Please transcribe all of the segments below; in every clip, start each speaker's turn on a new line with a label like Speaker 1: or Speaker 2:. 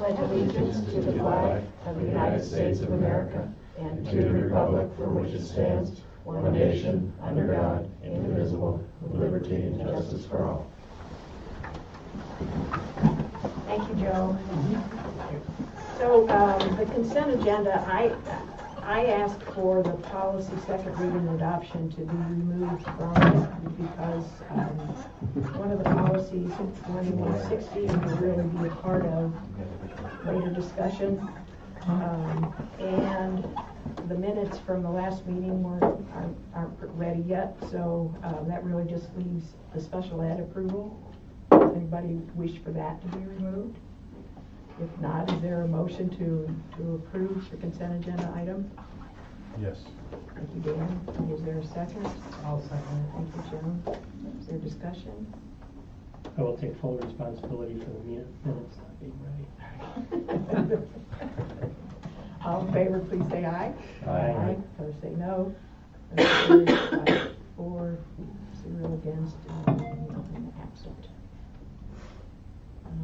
Speaker 1: pledge allegiance to the flag of the United States of America and to the republic for which it stands, one nation, under God, indivisible, with liberty and justice for all. Thank you, Joe. So the consent agenda, I asked for the policy second reading adoption to be removed from it because one of the policies, 2160, will really be a part of later discussion. And the minutes from the last meeting aren't ready yet, so that really just leaves the special ed approval. Does anybody wish for that to be removed? If not, is there a motion to approve the consent agenda item?
Speaker 2: Yes.
Speaker 1: Thank you, Dan. Is there a second?
Speaker 3: I'll second it.
Speaker 1: Thank you, Joe. Is there discussion?
Speaker 3: I will take full responsibility for the minutes not being ready.
Speaker 1: All in favor, please say aye.
Speaker 3: Aye.
Speaker 1: Opposed, say no. Carried 5-4, 0 against, and nothing absent.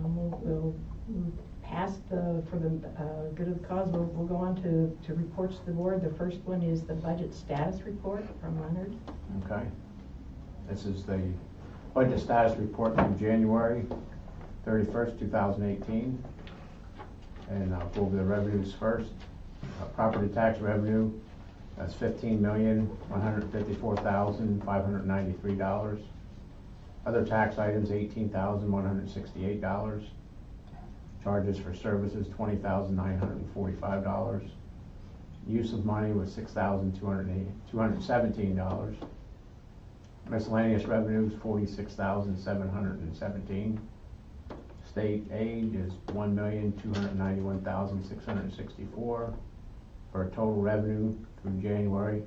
Speaker 1: We'll move past for the good of the cause. We'll go on to reports to the board. The first one is the budget status report from Leonard.
Speaker 4: Okay. This is the budget status report from January 31st, 2018. And I'll go over the revenues first. Property tax revenue, that's $15,154,593. Other tax items, $18,168. Charges for services, $20,945. Use of money was $6,217. Miscellaneous revenues, $46,717. State aid is $1,291,664 for a total revenue through January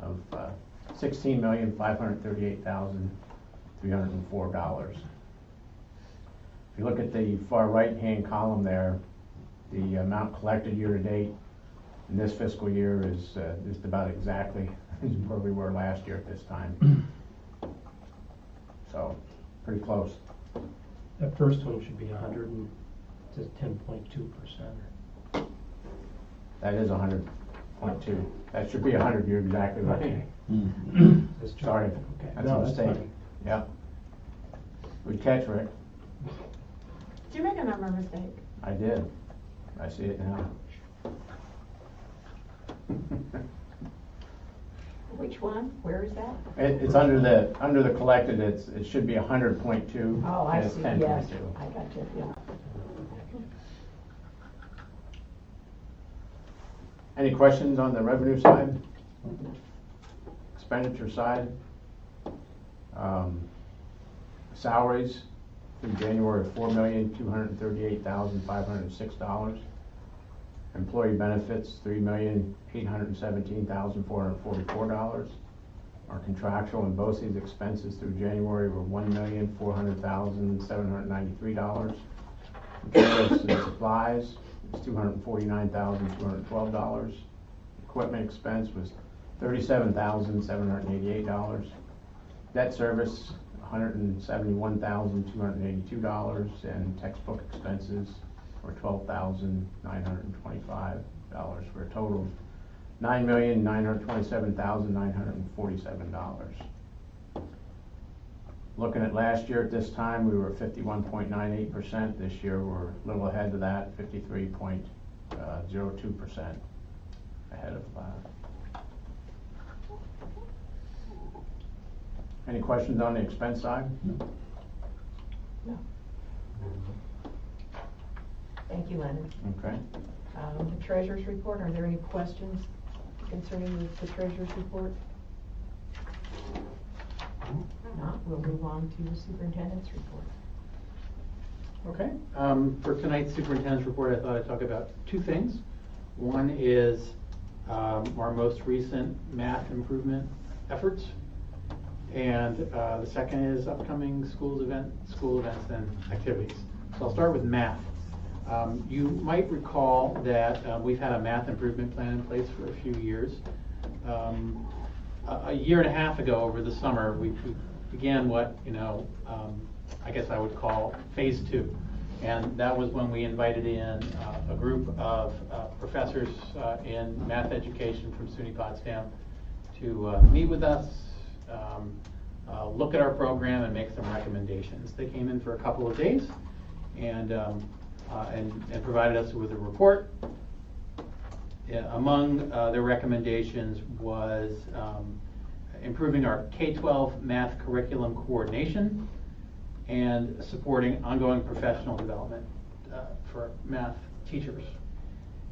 Speaker 4: of $16,538,304. If you look at the far right-hand column there, the amount collected year-to-date in this fiscal year is just about exactly where we were last year at this time. So, pretty close.
Speaker 3: That first one should be 10.2%.
Speaker 4: That is 100.2. That should be 100. You're exactly right.
Speaker 3: Okay.
Speaker 4: Sorry,
Speaker 3: Okay.
Speaker 4: that's
Speaker 3: No,
Speaker 4: a mistake.
Speaker 3: fine.
Speaker 4: Yep. Good catch, Rick.
Speaker 1: Did you make a number mistake?
Speaker 4: I did. I see it now.
Speaker 1: Which one? Where is that?
Speaker 4: It's under the collected. It should be 100.2.
Speaker 1: Oh, I
Speaker 4: and it's
Speaker 1: see.
Speaker 4: 10.2.
Speaker 1: Yes, I got you. Yeah.
Speaker 4: Any questions on the revenue side? Expenditure side? Salaries through January, $4,238,506. Employee benefits, $3,817,444. Our contractual and BOCES expenses through January were $1,400,793. Materials and supplies is $249,212. Equipment expense was $37,788. Debt service, $171,282, and textbook expenses were $12,925 for a total of $9,927,947. Looking at last year at this time, we were 51.98%. This year we're a little ahead of that, 53.02% ahead of Any questions on the expense side?
Speaker 1: No. Thank you, Leonard.
Speaker 4: Okay.
Speaker 1: The treasurer's report. Are there any questions concerning the treasurer's report? If not, we'll move on to the superintendent's report.
Speaker 5: Okay. For tonight's superintendent's report, I thought I'd talk about two things. One is our most recent math improvement efforts, and the second is upcoming school events and activities. So I'll start with math. You might recall that we've had a math improvement plan in place for a few years. A year and a half ago, over the summer, we began what I guess I would call phase 2. And that was when we invited in a group of professors in math education from SUNY Potsdam to meet with us, look at our program, and make some recommendations. They came in for a couple of days and provided us with a report. Among their recommendations was improving our K-12 math curriculum coordination and supporting ongoing professional development for math teachers.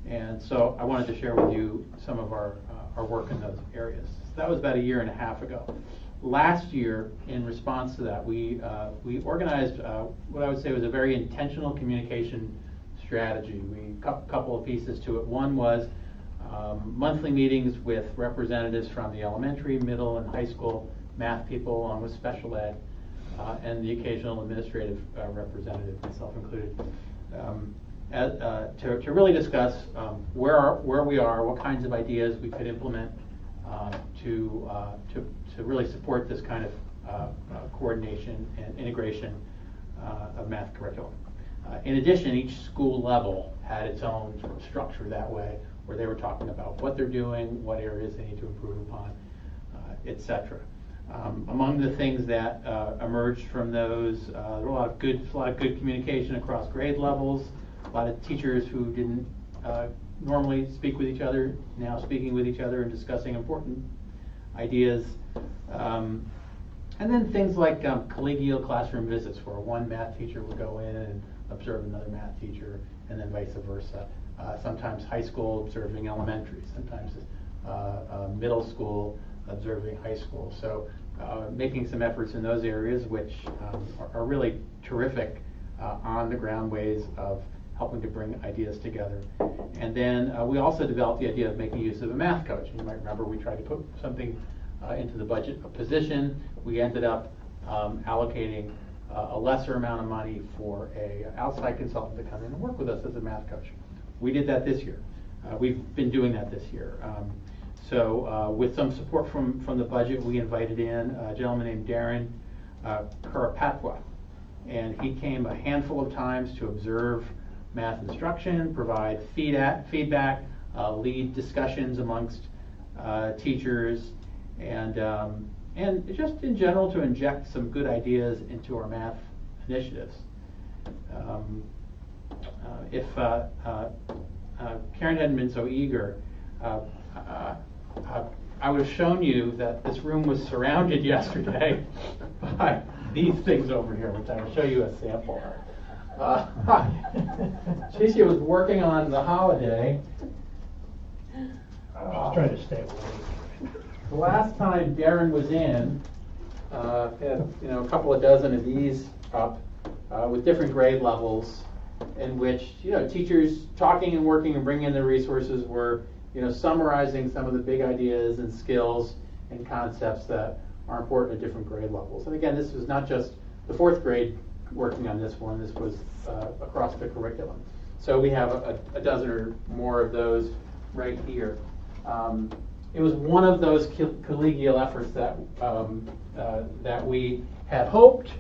Speaker 5: And so I wanted to share with you some of our work in those areas. So that was about 1.5 years ago. Last year, in response to that, we organized what I would say was a very intentional communication strategy. We couple of pieces to it. One was monthly meetings with representatives from the elementary, middle, and high school math people, along with special ed, and the occasional administrative representative, myself included, to really discuss where we are, what kinds of ideas we could implement to really support this kind of coordination and integration of math curriculum. In addition, each school level had its own sort of structure that way, where they were talking about what they're doing, what areas they need to improve upon, etc. Among the things that emerged from those, there were a lot of good communication across grade levels. A lot of teachers who didn't normally speak with each other, now speaking with each other and discussing important ideas. And then things like collegial classroom visits, where one math teacher would go in and observe another math teacher, and then vice versa. Sometimes high school observing elementary, sometimes middle school observing high school. So making some efforts in those areas, which are really terrific on the ground ways of helping to bring ideas together. And then we also developed the idea of making use of a math coach. You might remember we tried to put something into the budget, a position. We ended up allocating a lesser amount of money for a outside consultant to come in and work with us as a math coach. We did that this year. We've been doing that this year. So with some support from the budget, we invited in a gentleman named Darren Kurapatwa. And he came a handful of times to observe math instruction, provide feedback, lead discussions amongst teachers, and just in general to inject some good ideas into our math initiatives. If Karen hadn't been so eager, I would have shown you that this room was surrounded yesterday by these things over here, which I will show you a sample of. Tricia was working on the holiday.
Speaker 3: I was trying to stay awake.
Speaker 5: The last time Darren was in, had a couple of dozen of these up with different grade levels, in which teachers talking and working and bringing in the resources were summarizing some of the big ideas and skills and concepts that are important at different grade levels. And again, this was not just the 4th grade working on this one. This was across the curriculum. So we have a dozen or more of those right here. It was one of those collegial efforts that that we had hoped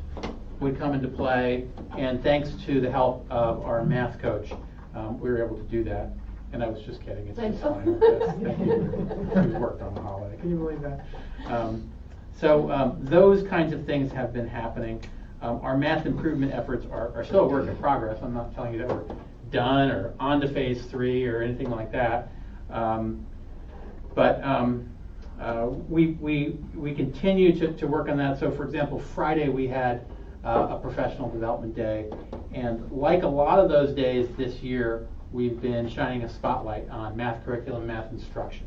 Speaker 5: would come into play, and thanks to the help of our math coach, we were able to do that. And I was just kidding. It's just fine. Thank you. We worked on the holiday. Can you believe that? So those kinds of things have been happening. Our math improvement efforts are still a work in progress. I'm not telling you that we're done or on to phase 3 or anything like that. But we continue to work on that. So, for example, Friday we had a professional development day, and like a lot of those days this year, we've been shining a spotlight on math curriculum, math instruction.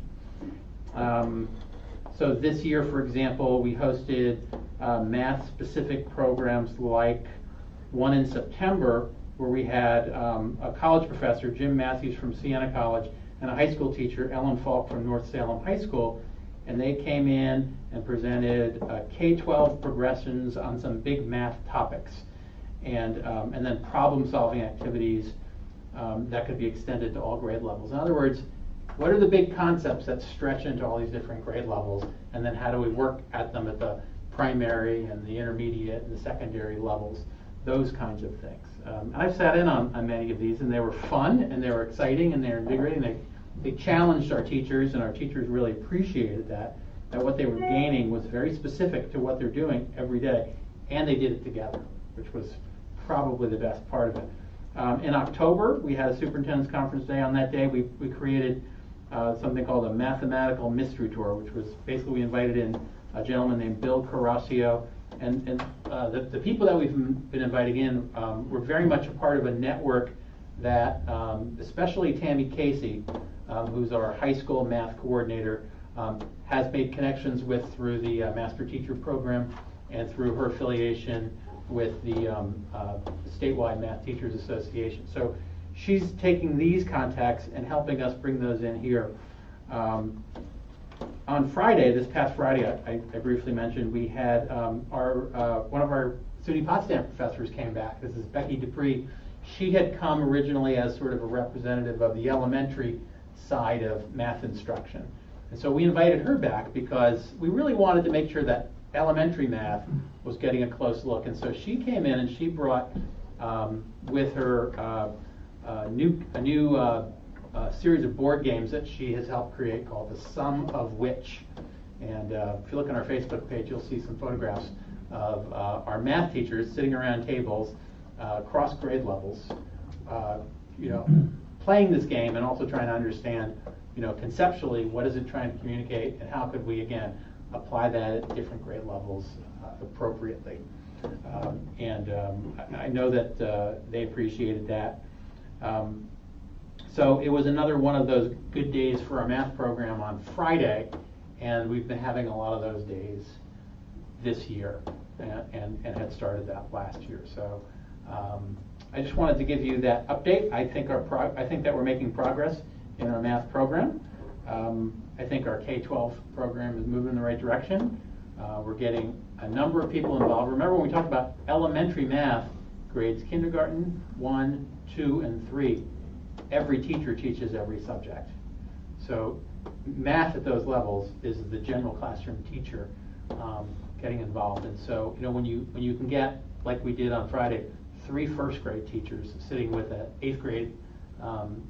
Speaker 5: So this year, for example, we hosted math-specific programs like one in September, where we had a college professor, Jim Matthews from Siena College, and a high school teacher, Ellen Falk from North Salem High School, and they came in and presented K-12 progressions on some big math topics, and then problem-solving activities that could be extended to all grade levels. In other words, what are the big concepts that stretch into all these different grade levels, and then how do we work at them at the primary and the intermediate and the secondary levels those kinds of things. And I've sat in on many of these, and they were fun, and they were exciting, and they were invigorating. They challenged our teachers, and our teachers really appreciated that what they were gaining was very specific to what they're doing every day, and they did it together, which was probably the best part of it. In October, we had a superintendent's conference day. On that day, we created something called a mathematical mystery tour, which was basically we invited in a gentleman named Bill Carrascio, and the people that we've been inviting in were very much a part of a network that especially Tammy Casey, who's our high school math coordinator, has made connections with through the Master Teacher Program and through her affiliation with the statewide Math Teachers Association. So she's taking these contacts and helping us bring those in here. On Friday, this past Friday, I briefly mentioned, we had one of our SUNY Potsdam professors came back. This is Becky Dupree. She had come originally as sort of a representative of the elementary side of math instruction. And so we invited her back because we really wanted to make sure that elementary math was getting a close look. And so she came in and she brought with her a new series of board games that she has helped create called The Sum of Which. And if you look on our Facebook page, you'll see some photographs of our math teachers sitting around tables, across grade levels, playing this game and also trying to understand, conceptually, what is it trying to communicate, and how could we, again, apply that at different grade levels appropriately. I know that they appreciated that. So it was another one of those good days for our math program on Friday, and we've been having a lot of those days this year, and had started that last year. So I just wanted to give you that update. I think that we're making progress in our math program. I think our K-12 program is moving in the right direction. We're getting a number of people involved. Remember when we talked about elementary math, grades kindergarten, 1, 2, and 3, every teacher teaches every subject. So math at those levels is the general classroom teacher getting involved. And so when you can get, like we did on Friday, 3 first grade teachers sitting with an 8th grade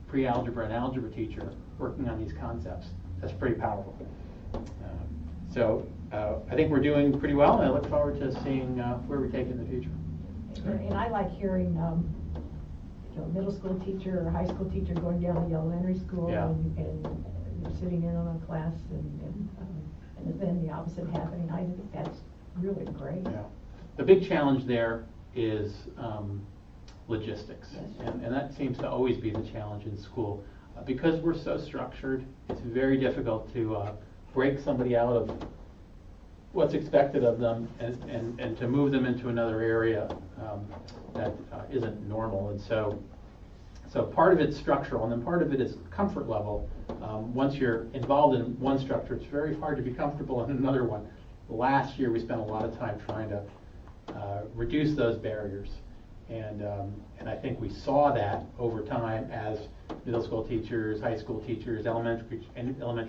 Speaker 5: pre-algebra and algebra teacher working on these concepts, that's pretty powerful. So I think we're doing pretty well, and I look forward to seeing where we take it in the future.
Speaker 1: And I like hearing middle school teacher or high school teacher going down to the elementary school,
Speaker 5: Yeah.
Speaker 1: and sitting in on a class and then the opposite happening. I think that's really great.
Speaker 5: Yeah. The big challenge there is logistics,
Speaker 1: Yes.
Speaker 5: and that seems to always be the challenge in school. Because we're so structured, it's very difficult to break somebody out of what's expected of them and to move them into another area that isn't normal. And so part of it's structural, and then part of it is comfort level. Once you're involved in one structure, it's very hard to be comfortable in another one. Last year, we spent a lot of time trying to reduce those barriers. And I think we saw that over time as middle school teachers, high school teachers, elementary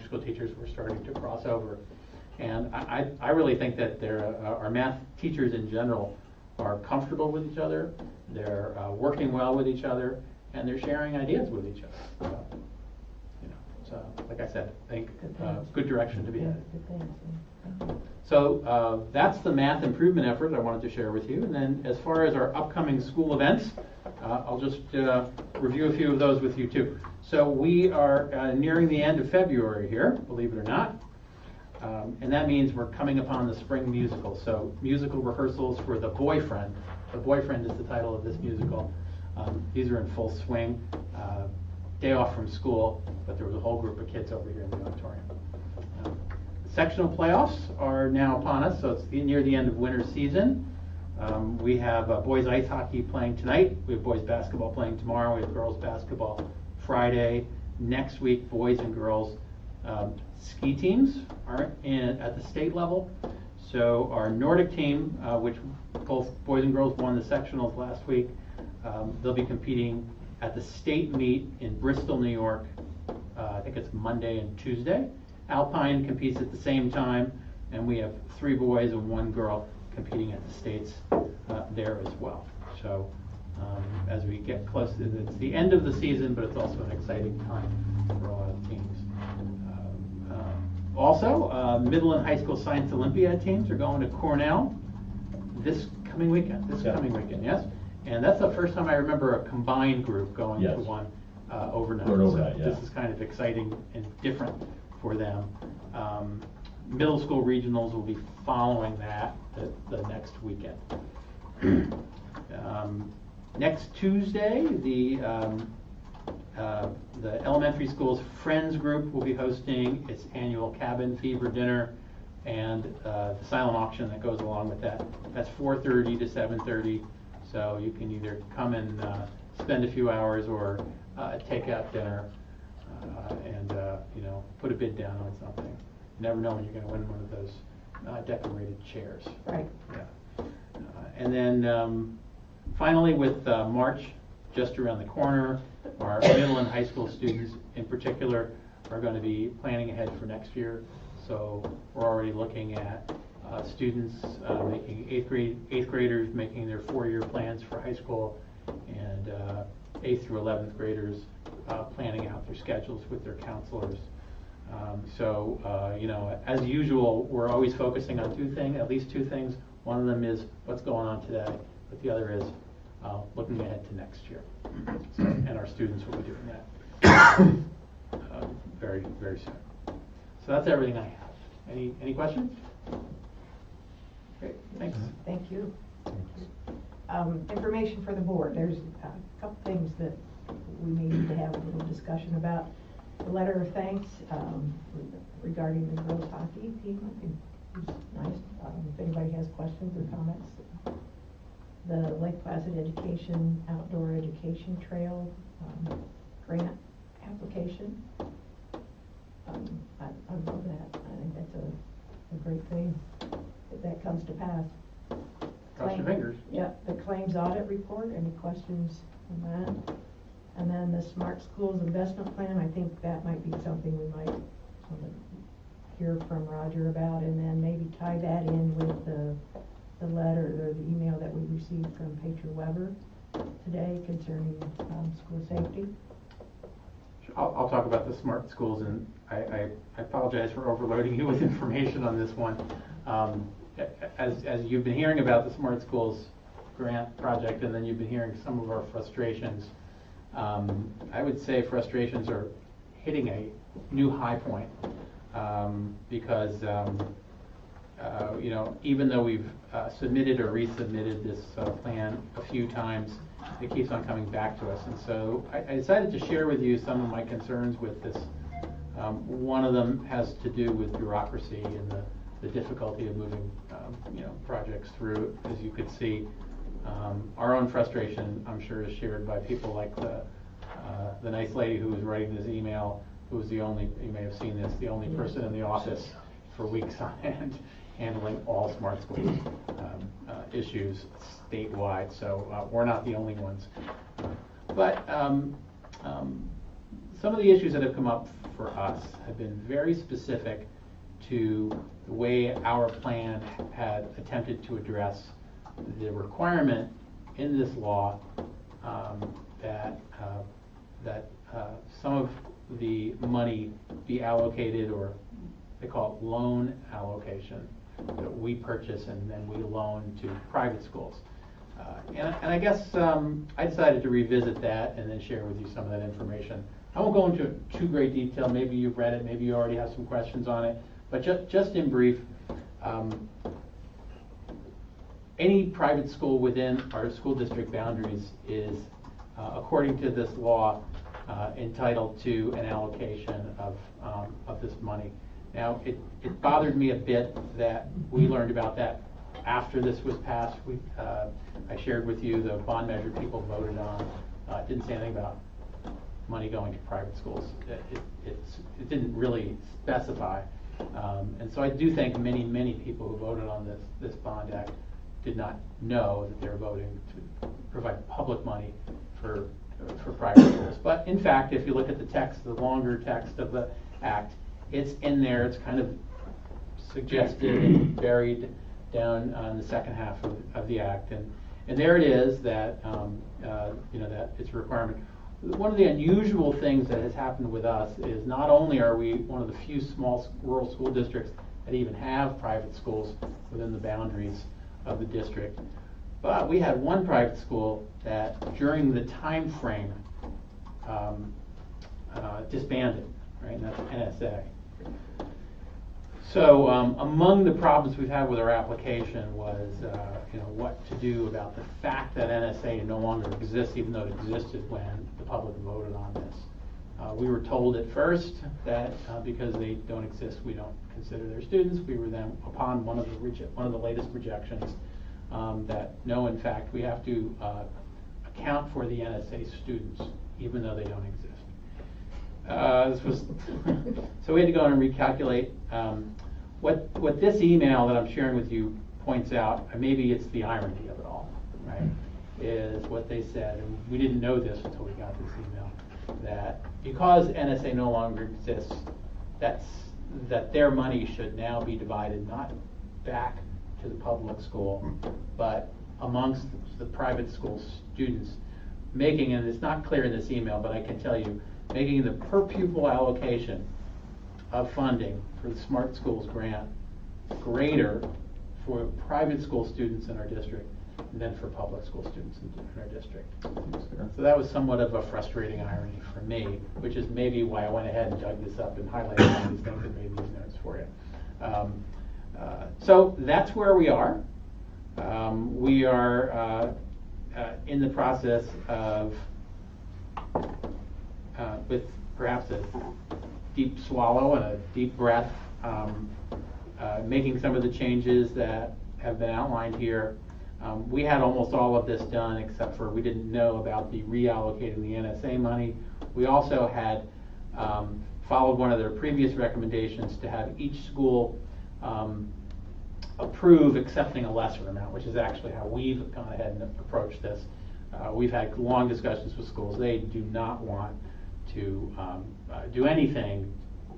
Speaker 5: school teachers were starting to cross over. And I really think that our math teachers in general are comfortable with each other, they're working well with each other, and they're sharing ideas with each other. So like I said, I think good direction to be in.
Speaker 1: Good things.
Speaker 5: So that's the math improvement effort I wanted to share with you. And then as far as our upcoming school events, I'll just review a few of those with you too. So we are nearing the end of February here, believe it or not. And that means we're coming upon the spring musical. So musical rehearsals for The Boyfriend. The Boyfriend is the title of this musical. These are in full swing. Day off from school, but there was a whole group of kids over here in the auditorium. Sectional playoffs are now upon us, so it's near the end of winter season. We have boys ice hockey playing tonight. We have boys basketball playing tomorrow. We have girls basketball Friday. Next week, boys and girls ski teams are at the state level. So our Nordic team, which both boys and girls won the sectionals last week, they'll be competing at the state meet in Bristol, New York. I think it's Monday and Tuesday. Alpine competes at the same time, and we have 3 boys and 1 girl competing at the states there as well. So as we get close to it's the end of the season, but it's also an exciting time for a lot of teams. Also, middle and high school science Olympiad teams are going to Cornell this coming weekend. Yes? And that's the first time I remember a combined group going to one overnight.
Speaker 2: Overnight,
Speaker 5: so this is kind of exciting and different for them. Middle school regionals will be following that the next weekend. Next Tuesday, the elementary school's Friends group will be hosting its annual cabin fever dinner and the silent auction that goes along with that. That's 4:30 to 7:30, so you can either come and spend a few hours or take out dinner and put a bid down on something. You never know when you're going to win one of those decorated chairs.
Speaker 1: Right.
Speaker 5: Yeah. And then finally, with March just around the corner, our middle and high school students in particular are going to be planning ahead for next year. So we're already looking at students making eighth graders making their 4-year plans for high school, and 8th through 11th graders planning out their schedules with their counselors. As usual, we're always focusing on at least two things. One of them is what's going on today, but the other is looking ahead to next year. And our students will be doing that very, very soon. So that's everything I have. Any questions? Great, thanks.
Speaker 1: Thank you. Information for the board. There's a couple things that we may need to have a little discussion about. The letter of thanks regarding the girls hockey team. I think it's nice. If anybody has questions or comments. The Lake Placid Education Outdoor Education Trail grant application. I love that. I think that's a great thing if that comes to pass.
Speaker 5: Cross your fingers.
Speaker 1: Yep, the claims audit report. Any questions on that? And then the Smart Schools Investment Plan. I think that might be something we might want to hear from Roger about, and then maybe tie that in with the letter or the email that we received from Patriot Weber today concerning school safety.
Speaker 5: I'll talk about the smart schools, and I apologize for overloading you with information on this one. As you've been hearing about the smart schools grant project, and then you've been hearing some of our frustrations, I would say frustrations are hitting a new high point because even though we've submitted or resubmitted this plan a few times, it keeps on coming back to us. And so I decided to share with you some of my concerns with this. One of them has to do with bureaucracy and the difficulty of moving projects through. As you could see, our own frustration, I'm sure, is shared by people like the nice lady who was writing this email, who was the only, you may have seen this, the only person in the office for weeks on end handling all smart schools issues statewide. So we're not the only ones. But some of the issues that have come up for us have been very specific to the way our plan had attempted to address the requirement in this law that some of the money be allocated, or they call it loan allocation, that we purchase and then we loan to private schools. And I guess I decided to revisit that and then share with you some of that information. I won't go into too great detail. Maybe you've read it, maybe you already have some questions on it, but just in brief, any private school within our school district boundaries is, according to this law, entitled to an allocation of this money. Now, it bothered me a bit that we learned about that after this was passed. I shared with you the bond measure people voted on. It didn't say anything about money going to private schools. It didn't really specify. And so I do think many people who voted on this bond act did not know that they were voting to provide public money for private schools. But in fact, if you look at the text, the longer text of the act, it's in there. It's kind of suggested and buried down on the second half of the act. And there it is that, that it's a requirement. One of the unusual things that has happened with us is not only are we one of the few small rural school districts that even have private schools within the boundaries of the district, but we had one private school that during the time frame disbanded, right, and that's NSA. So among the problems we've had with our application was, what to do about the fact that NSA no longer exists, even though it existed when the public voted on this. We were told at first that because they don't exist, we don't consider their students. We were then upon one of the latest projections that no, in fact, we have to account for the NSA students, even though they don't exist. So we had to go in and recalculate. What this email that I'm sharing with you points out, and maybe it's the irony of it all, right, is what they said, and we didn't know this until we got this email, that because NSA no longer exists, that their money should now be divided not back to the public school, but amongst the private school students, making, and it's not clear in this email, but I can tell you, making the per pupil allocation of funding for the Smart Schools grant greater for private school students in our district than for public school students in our district. So that was somewhat of a frustrating irony for me, which is maybe why I went ahead and dug this up and highlighted all these things and made these notes for you. So that's where we are. We are in the process of, with perhaps a deep swallow and a deep breath, making some of the changes that have been outlined here. We had almost all of this done except for we didn't know about the reallocating the NSA money. We also had followed one of their previous recommendations to have each school approve accepting a lesser amount, which is actually how we've gone ahead and approached this. We've had long discussions with schools. They do not want to do anything,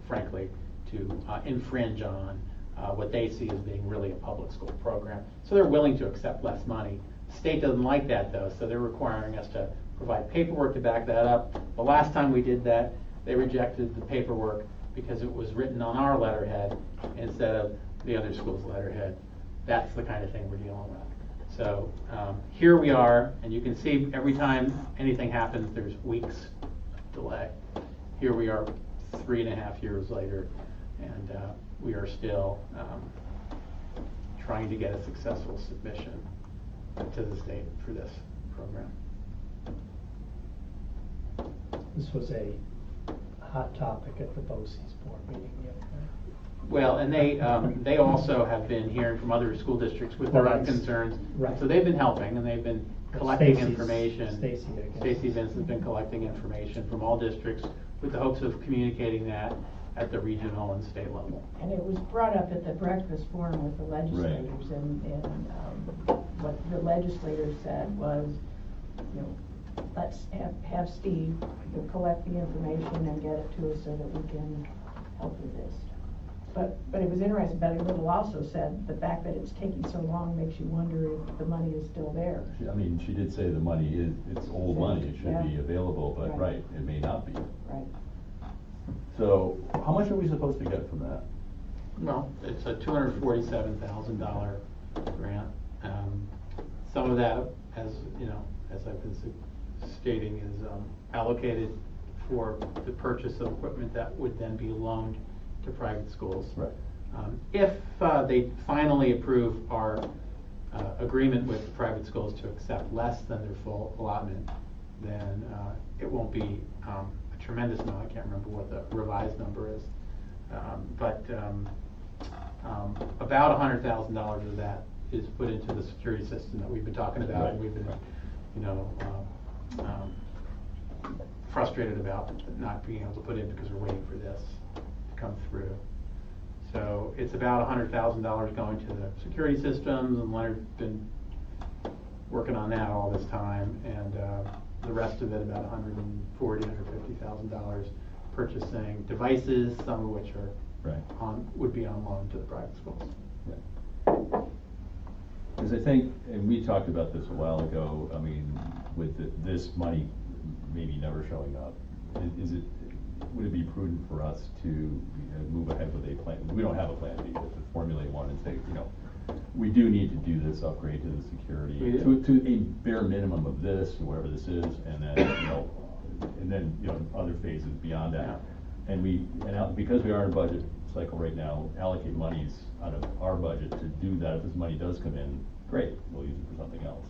Speaker 5: frankly, to infringe on what they see as being really a public school program. So they're willing to accept less money. The state doesn't like that, though, so they're requiring us to provide paperwork to back that up. The last time we did that, they rejected the paperwork because it was written on our letterhead instead of the other school's letterhead. That's the kind of thing we're dealing with. So here we are, and you can see every time anything happens, there's weeks delay. Here we are 3.5 years later, and we are still trying to get a successful submission to the state for this program.
Speaker 3: This was a hot topic at the BOCES board meeting the other night.
Speaker 5: Well, and they also have been hearing from other school districts with their own concerns.
Speaker 3: Right.
Speaker 5: So they've been helping, and they've been collecting information.
Speaker 3: Stacy
Speaker 5: Vince has been collecting information from all districts with the hopes of communicating that at the regional and state level.
Speaker 1: And it was brought up at the breakfast forum with the legislators,
Speaker 2: Right.
Speaker 1: and what the legislators said was, let's have Steve collect the information and get it to us so that we can help with this. But it was interesting, Betty Little also said the fact that it's taking so long makes you wonder if the money is still there.
Speaker 2: I mean, she did say the money is, it's old money, it should be
Speaker 1: Yeah.
Speaker 2: available, but
Speaker 1: Right.
Speaker 2: right, it may not be.
Speaker 1: Right.
Speaker 2: So, how much are we supposed to get from that?
Speaker 5: Well, it's a $247,000 grant. Some of that, as I've been stating, is allocated for the purchase of equipment that would then be loaned to private schools.
Speaker 2: Right.
Speaker 5: If they finally approve our agreement with private schools to accept less than their full allotment, then it won't be a tremendous amount. I can't remember what the revised number is, but about $100,000 of that is put into the security system that we've been talking about,
Speaker 2: Right.
Speaker 5: and we've been, frustrated about not being able to put in because we're waiting for this to come through. So it's about $100,000 going to the security systems, and Leonard's been working on that all this time, and the rest of it, about $150,000 purchasing devices, some of which are
Speaker 2: Right.
Speaker 5: would be on loan to the private schools.
Speaker 2: Right. Because I think, and we talked about this a while ago, I mean, with this money maybe never showing up, would it be prudent for us to move ahead with a plan? We don't have a plan B, but to formulate one and say, we do need to do this upgrade to the security to a bare minimum of this, whatever this is, and then, other phases beyond that. And because we are in a budget cycle right now, allocate monies out of our budget to do that. If this money does come in, great, we'll use it for something else.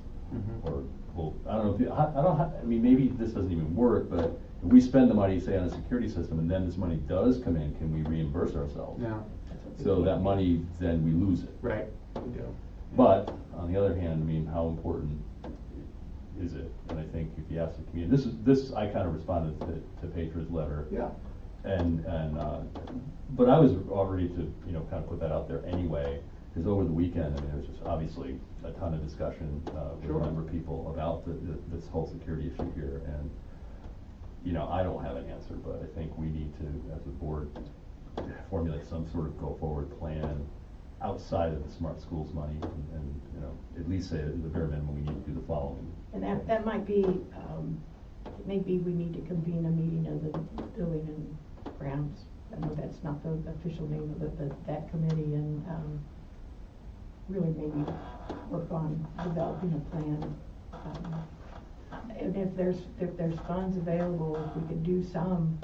Speaker 2: Or, I don't know, maybe this doesn't even work, but if we spend the money, say, on a security system, and then this money does come in, can we reimburse ourselves?
Speaker 5: No.
Speaker 2: So that money, then we lose it.
Speaker 5: Right, we do.
Speaker 2: But, on the other hand, how important is it? And I think if you ask the community, this I kind of responded to Petra's letter.
Speaker 4: Yeah.
Speaker 2: But I was already to, kind of put that out there anyway, because over the weekend, there was just obviously a ton of discussion with a number of people about this whole security issue here, and, I don't have an answer, but I think we need to, as a board, formulate some sort of go-forward plan outside of the smart schools money, and at least say at the bare minimum, we need to do the following.
Speaker 1: And that might be, maybe we need to convene a meeting of the building and grounds. I know that's not the official name of it, but that committee, and really maybe work on developing a plan. And if there's funds available, if we could do some,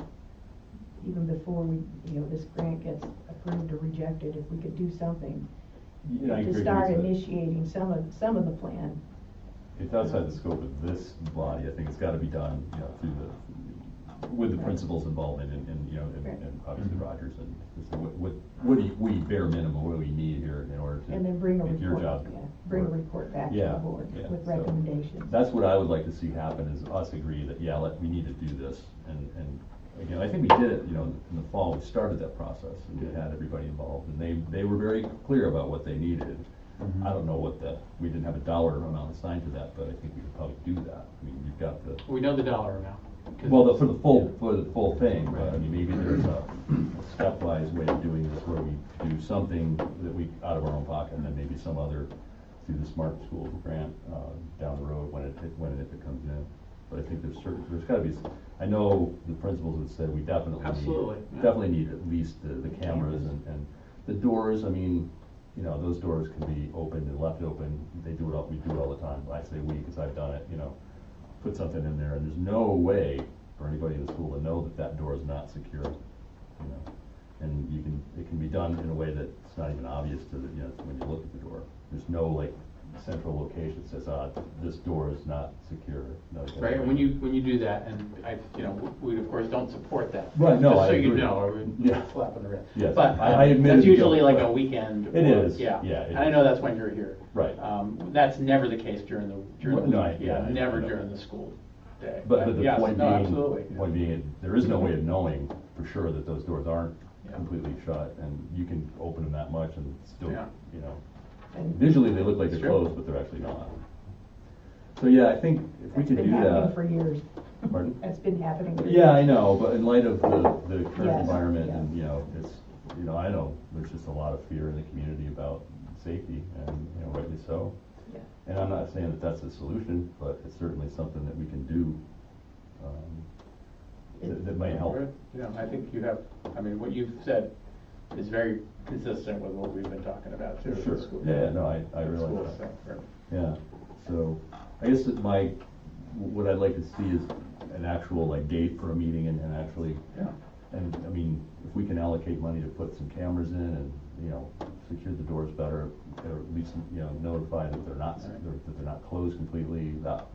Speaker 1: even before this grant gets approved or rejected, if we could do something
Speaker 2: I agree
Speaker 1: to start
Speaker 2: with that.
Speaker 1: initiating some of the plan.
Speaker 2: It's outside the scope of this body. I think it's got to be done, with the principal's involvement and obviously Rogers, and so what do we bare minimum, what do we need here in order to
Speaker 1: And then bring a
Speaker 2: make your
Speaker 1: report,
Speaker 2: job
Speaker 1: bring a
Speaker 2: work?
Speaker 1: report back to
Speaker 2: Yeah,
Speaker 1: the board
Speaker 2: yeah,
Speaker 1: with
Speaker 2: so
Speaker 1: recommendations.
Speaker 2: That's what I would like to see happen, is us agree that, we need to do this, and again, I think we did it, in the fall, we started that process, and we had everybody involved, and they were very clear about what they needed. I don't know we didn't have a dollar amount assigned to that, but I think we could probably do that. You've got
Speaker 5: We know the dollar amount.
Speaker 2: well, for the full thing, but maybe there's a stepwise way of doing this where we do something that we, out of our own pocket, and then maybe some other, through the Smart Schools grant, down the road when and if it comes in. But I think there's gotta be, I know the principals would say we definitely need at least the cameras and the doors. Those doors can be opened and left open. We do it all the time. I say we, because I've done it, put something in there, and there's no way for anybody in the school to know that door is not secure, and it can be done in a way that it's not even obvious to when you look at the door. There's no central location that says, this door is not secure. No,
Speaker 5: Right, and when you do that, and we of course don't support that.
Speaker 2: Right, no,
Speaker 5: just so
Speaker 2: I
Speaker 5: you
Speaker 2: agree.
Speaker 5: know, or slap on the wrist.
Speaker 2: Yes,
Speaker 5: But
Speaker 2: I admit
Speaker 5: that's
Speaker 2: it,
Speaker 5: usually like
Speaker 2: but
Speaker 5: a weekend.
Speaker 2: It is,
Speaker 5: Yeah,
Speaker 2: yeah, it
Speaker 5: and I
Speaker 2: is.
Speaker 5: know that's when you're here.
Speaker 2: Right.
Speaker 5: That's never the case during the
Speaker 2: No,
Speaker 5: week.
Speaker 2: I
Speaker 5: Never
Speaker 2: know.
Speaker 5: during the school day.
Speaker 2: But the
Speaker 5: yes,
Speaker 2: point
Speaker 5: no,
Speaker 2: being,
Speaker 5: absolutely.
Speaker 2: there is no way of knowing for sure that those doors aren't
Speaker 5: Yeah.
Speaker 2: completely shut, and you can open them that much and still,
Speaker 5: Yeah.
Speaker 1: And
Speaker 2: visually they look like they're
Speaker 5: Sure.
Speaker 2: closed, but they're actually not. So yeah, I think if we
Speaker 1: that's
Speaker 2: could
Speaker 1: been
Speaker 2: do
Speaker 1: happening
Speaker 2: that.
Speaker 1: for years.
Speaker 2: Pardon?
Speaker 1: That's been happening for years.
Speaker 2: Yeah, I know, but in light of the current
Speaker 1: Yes,
Speaker 2: environment,
Speaker 1: yeah.
Speaker 2: and it's, I know there's just a lot of fear in the community about safety, and rightly so.
Speaker 1: Yeah.
Speaker 2: And I'm not saying that that's a solution, but it's certainly something that we can do, that might help.
Speaker 5: I think you have, what you've said is very consistent with what we've been talking about too.
Speaker 2: Sure.
Speaker 5: at school.
Speaker 2: Yeah, no, I
Speaker 5: At
Speaker 2: realize
Speaker 5: school,
Speaker 2: that.
Speaker 5: so, right.
Speaker 2: Yeah, so I guess that what I'd like to see is an actual date for a meeting, and actually,
Speaker 5: Yeah.
Speaker 2: and if we can allocate money to put some cameras in and, secure the doors better, or at least, notify that they're not, that they're not closed completely, that,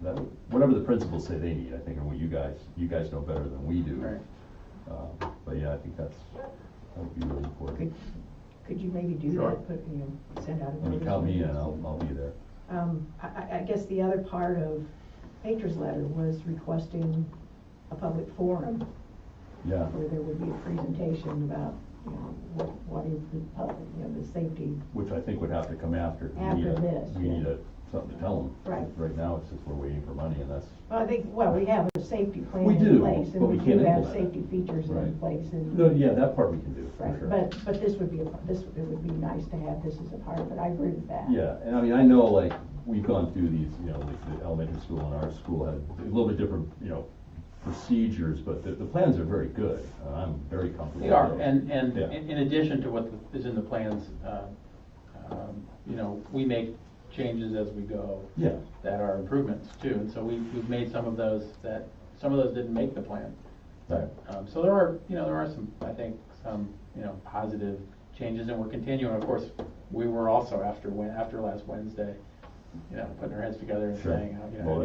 Speaker 2: whatever the principals say they need, I think, and what you guys know better than we do.
Speaker 5: Right.
Speaker 2: But yeah, I think that would be really important.
Speaker 1: Could you maybe do
Speaker 5: Sure.
Speaker 1: that, send out a
Speaker 2: When you
Speaker 1: notice?
Speaker 2: count me in, I'll be there.
Speaker 1: I guess the other part of Petra's letter was requesting a public forum
Speaker 2: Yeah.
Speaker 1: where there would be a presentation about, what is the public, the safety.
Speaker 2: Which I think would have to come after.
Speaker 1: After this,
Speaker 2: We
Speaker 1: yeah.
Speaker 2: need a something to tell them.
Speaker 1: Right.
Speaker 2: Right now, it's just we're waiting for money, and that's,
Speaker 1: Well, I think, we have a safety plan
Speaker 2: We
Speaker 1: in
Speaker 2: do,
Speaker 1: place,
Speaker 2: but
Speaker 1: and
Speaker 2: we
Speaker 1: we
Speaker 2: can't
Speaker 1: do have
Speaker 2: implement it.
Speaker 1: safety features in
Speaker 2: Right.
Speaker 1: place, and.
Speaker 2: no, yeah, that part we can do, for
Speaker 1: Right,
Speaker 2: sure.
Speaker 1: but this would be, it would be nice to have this as a part of it, I agree with that.
Speaker 2: Yeah, and I mean, I know, like, we've gone through these, like the elementary school and our school had a little bit different, procedures, but the plans are very good. I'm very comfortable.
Speaker 5: They are,
Speaker 2: with those.
Speaker 5: and
Speaker 2: Yeah.
Speaker 5: in addition to what is in the plans, we make changes as we go.
Speaker 2: Yeah.
Speaker 5: That are improvements too, and so we've made some of those didn't make the plan.
Speaker 2: Right.
Speaker 5: So there are some, I think, positive changes, and we're continuing. Of course, we were also after last Wednesday, putting our heads together and
Speaker 2: Sure.
Speaker 5: saying,
Speaker 2: Well,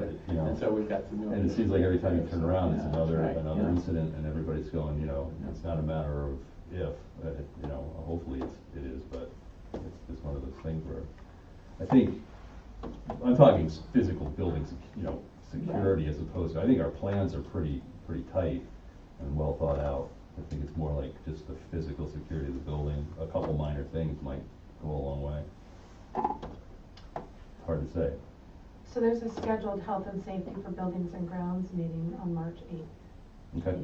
Speaker 5: and so we've got some new.
Speaker 2: And it seems like every time you turn around, it's
Speaker 5: Yeah,
Speaker 2: another
Speaker 5: right, yeah.
Speaker 2: incident, and everybody's going, it's not a matter of if, hopefully it is, but it's just one of those things where, I think, I'm talking physical buildings, security as opposed to, I think our plans are pretty tight and well thought out. I think it's more like just the physical security of the building. A couple minor things might go a long way. Hard to say.
Speaker 6: So there's a scheduled health and safety for buildings and grounds meeting on March 8th.
Speaker 2: Okay.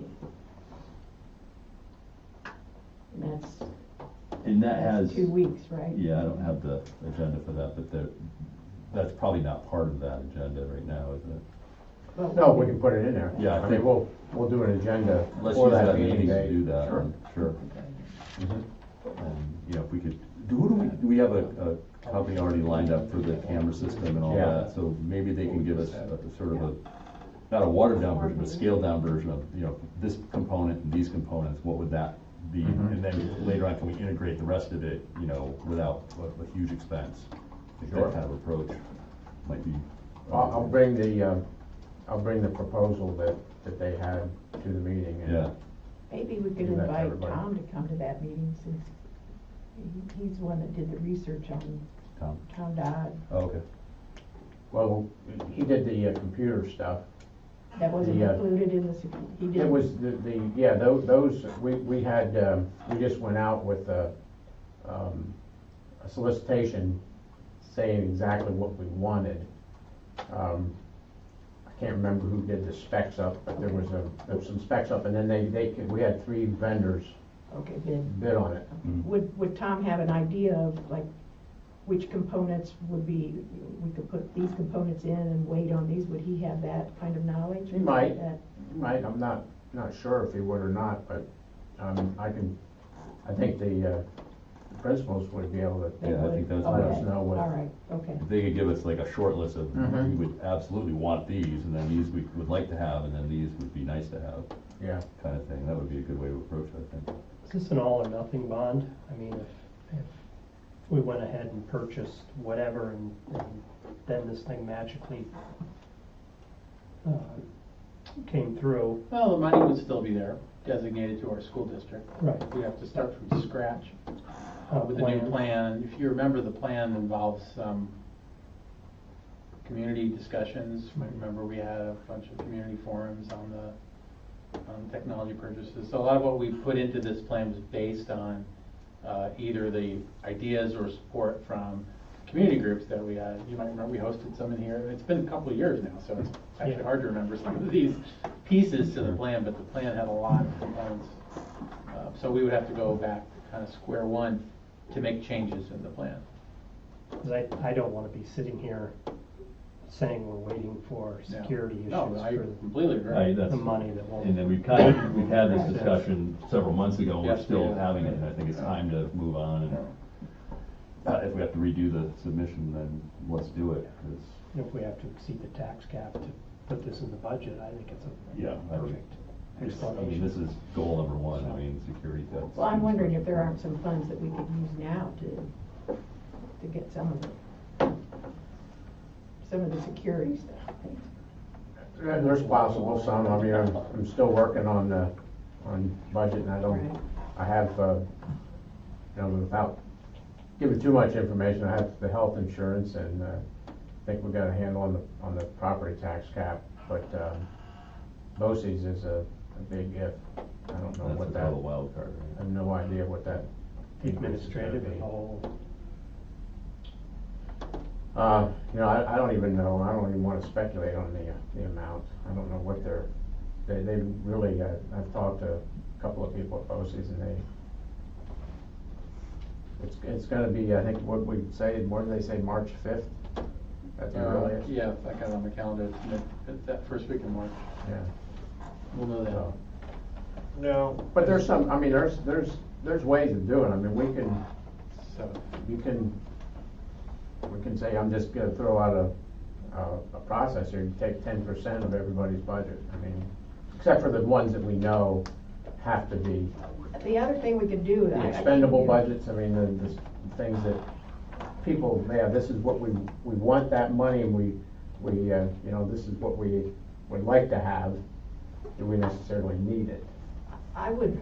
Speaker 1: And that's,
Speaker 2: And that has.
Speaker 1: 2 weeks, right?
Speaker 2: Yeah, I don't have the agenda for that, but that's probably not part of that agenda right now, is it?
Speaker 1: Well,
Speaker 4: No, we can put it in there.
Speaker 2: Yeah, I
Speaker 4: I mean,
Speaker 2: think-
Speaker 4: we'll do an agenda
Speaker 2: Let's
Speaker 4: for
Speaker 2: use
Speaker 4: that
Speaker 2: that
Speaker 4: meeting
Speaker 2: meeting to
Speaker 4: day.
Speaker 2: do that.
Speaker 4: Sure.
Speaker 2: Sure. And, if we could, do we have a company already lined up for the camera system and all
Speaker 4: Yeah.
Speaker 2: that? So maybe they can give us a sort of not a watered down version, but a scaled down version of, this component and these components, what would that be?
Speaker 4: Mhm.
Speaker 2: And then later on, can we integrate the rest of it, without a huge expense? I think
Speaker 4: Sure.
Speaker 2: that kind of approach might be.
Speaker 4: I'll bring the proposal that they had to the meeting. And
Speaker 2: Yeah.
Speaker 1: Maybe we could
Speaker 4: Do that to
Speaker 1: invite
Speaker 4: everybody.
Speaker 1: Tom to come to that meeting, since he's the one that did the research on Tom Dodd.
Speaker 2: Oh, okay.
Speaker 4: Well, he did the computer stuff.
Speaker 1: That wasn't
Speaker 4: The,
Speaker 1: included in the, he did.
Speaker 4: It was those, we had, we just went out with a solicitation saying exactly what we wanted. I can't remember who did the specs up, but there was some specs up, and then we had 3 vendors
Speaker 1: Okay, then,
Speaker 4: bid on it.
Speaker 2: Mhm.
Speaker 1: would Tom have an idea of, like, which components would be, we could put these components in and wait on these? Would he have that kind of knowledge?
Speaker 4: He might.
Speaker 1: That-
Speaker 4: I'm not sure if he would or not, but I think the principals would be able to
Speaker 2: Yeah, I think that's
Speaker 4: let us
Speaker 1: Okay,
Speaker 4: know what.
Speaker 1: all right, okay.
Speaker 2: If they could give us like a short list of,
Speaker 4: Mhm.
Speaker 2: we would absolutely want these, and then these we would like to have, and then these would be nice to have,
Speaker 4: Yeah.
Speaker 2: kind of thing. That would be a good way to approach it, I think.
Speaker 3: Is this an all or nothing bond? I mean, if we went ahead and purchased whatever and then this thing magically came through.
Speaker 5: Well, the money would still be there, designated to our school district.
Speaker 3: Right.
Speaker 5: We have to start from scratch with the new
Speaker 3: Plan.
Speaker 5: plan. If you remember, the plan involves some community discussions. You might remember we had a bunch of community forums on technology purchases. So a lot of what we put into this plan was based on either the ideas or support from community groups that we had. You might remember we hosted some in here. It's been a couple of years now, so it's actually
Speaker 3: Yeah.
Speaker 5: hard to remember some of these pieces to the plan, but the plan had a lot of components. So we would have to go back to kind of square one to make changes in the plan.
Speaker 3: Because I don't want to be sitting here saying we're waiting for
Speaker 5: Yeah.
Speaker 3: security issues
Speaker 5: No, I
Speaker 3: for
Speaker 5: completely agree.
Speaker 2: Right, that's-
Speaker 3: the money that won't.
Speaker 2: And then we've had this discussion several months ago, and we're
Speaker 5: Yes,
Speaker 2: still
Speaker 5: we have.
Speaker 2: having it, and I think it's time to move on, and if we have to redo the submission, then let's do it, 'cause,
Speaker 3: If we have to exceed the tax cap to put this in the budget, I think it's a
Speaker 2: yeah, I mean,
Speaker 3: perfect
Speaker 2: I mean,
Speaker 3: explanation.
Speaker 2: this is goal number one, I mean, security. that's-
Speaker 1: Well, I'm wondering if there aren't some funds that we could use now to get some of the security stuff.
Speaker 4: There's possible some. I mean, I'm still working on budget, and
Speaker 1: Right.
Speaker 4: I have, without giving too much information, I have the health insurance, and I think we got a handle on the property tax cap, but BOCES is a big if. I don't know
Speaker 2: That's
Speaker 4: what
Speaker 2: a
Speaker 4: that,
Speaker 2: total wild card,
Speaker 4: I
Speaker 2: right?
Speaker 4: have no idea what that increase is gonna
Speaker 3: Administrative
Speaker 4: be.
Speaker 3: and all.
Speaker 4: I don't even know, I don't even wanna speculate on the amount. I don't know what they really, I've talked to a couple of people at BOCES and it's gonna be, I think, what we say, what do they say, March 5th? At the earliest?
Speaker 5: Yeah, I got it on the calendar, it's that first week in March,
Speaker 4: Yeah.
Speaker 5: we'll know that.
Speaker 4: So,
Speaker 7: No.
Speaker 4: but there's some, I mean, there's ways of doing it. I mean, we can say, I'm just gonna throw out a process here, you take 10% of everybody's budget. I mean, except for the ones that we know have to be
Speaker 1: The other thing we could do.
Speaker 4: the expendable budgets. I mean, the things that people, yeah, this is what we want that money, and we this is what we would like to have. Do we necessarily need it?
Speaker 1: I would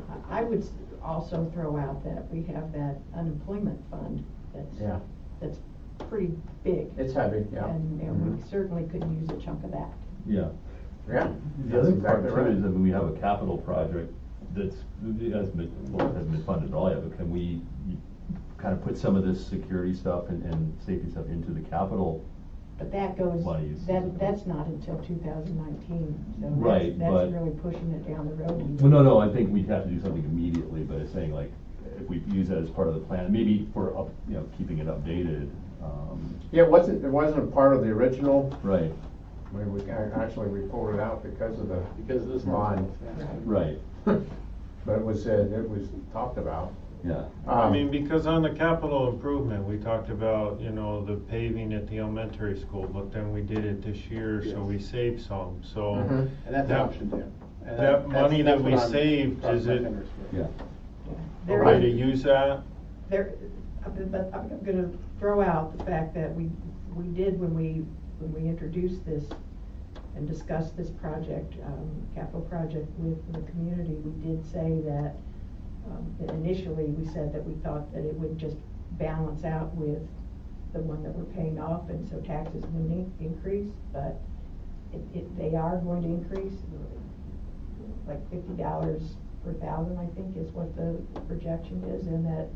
Speaker 1: also throw out that we have that unemployment fund
Speaker 4: Yeah,
Speaker 1: that's pretty big.
Speaker 4: it's heavy, yeah.
Speaker 1: And we certainly could use a chunk of that.
Speaker 2: Yeah.
Speaker 4: Yeah.
Speaker 2: The other
Speaker 4: that's
Speaker 2: part
Speaker 4: exactly
Speaker 2: too
Speaker 4: right.
Speaker 2: is that we have a capital project that's, it hasn't been funded at all yet, but can we kind of put some of this security stuff and safety stuff into the capital?
Speaker 1: But that goes,
Speaker 2: Monies.
Speaker 1: that's not until 2019, so
Speaker 2: Right,
Speaker 1: that's
Speaker 2: but-
Speaker 1: really pushing it down the road.
Speaker 2: Well, no, I think we'd have to do something immediately, but it's saying like, if we use that as part of the plan, maybe for keeping it updated.
Speaker 4: Yeah, it wasn't a part of the original.
Speaker 2: Right,
Speaker 4: Actually, we pulled it out because of the
Speaker 5: Because of this
Speaker 4: bond.
Speaker 2: right,
Speaker 4: But it was talked about.
Speaker 2: yeah.
Speaker 7: I mean, because on the capital improvement, we talked about, the paving at the elementary school, but then we did it this year, so
Speaker 5: Yes.
Speaker 7: we saved some, so.
Speaker 4: Mhm.
Speaker 5: And that's an
Speaker 7: that-
Speaker 5: option too. And
Speaker 7: That money that
Speaker 5: that's
Speaker 7: we
Speaker 5: what I'm
Speaker 7: saved,
Speaker 5: crossing
Speaker 7: is
Speaker 5: my
Speaker 7: it,
Speaker 5: fingers for.
Speaker 2: Yeah.
Speaker 7: a
Speaker 1: There
Speaker 7: way
Speaker 1: is-
Speaker 7: to use that?
Speaker 1: But I'm gonna throw out the fact that we did, when we introduced this and discussed this project, capital project with the community, we did say that, initially, we said that we thought that it would just balance out with the one that we're paying off, and so taxes wouldn't increase, but they are going to increase, like $50 per thousand, I think, is what the projection is, and that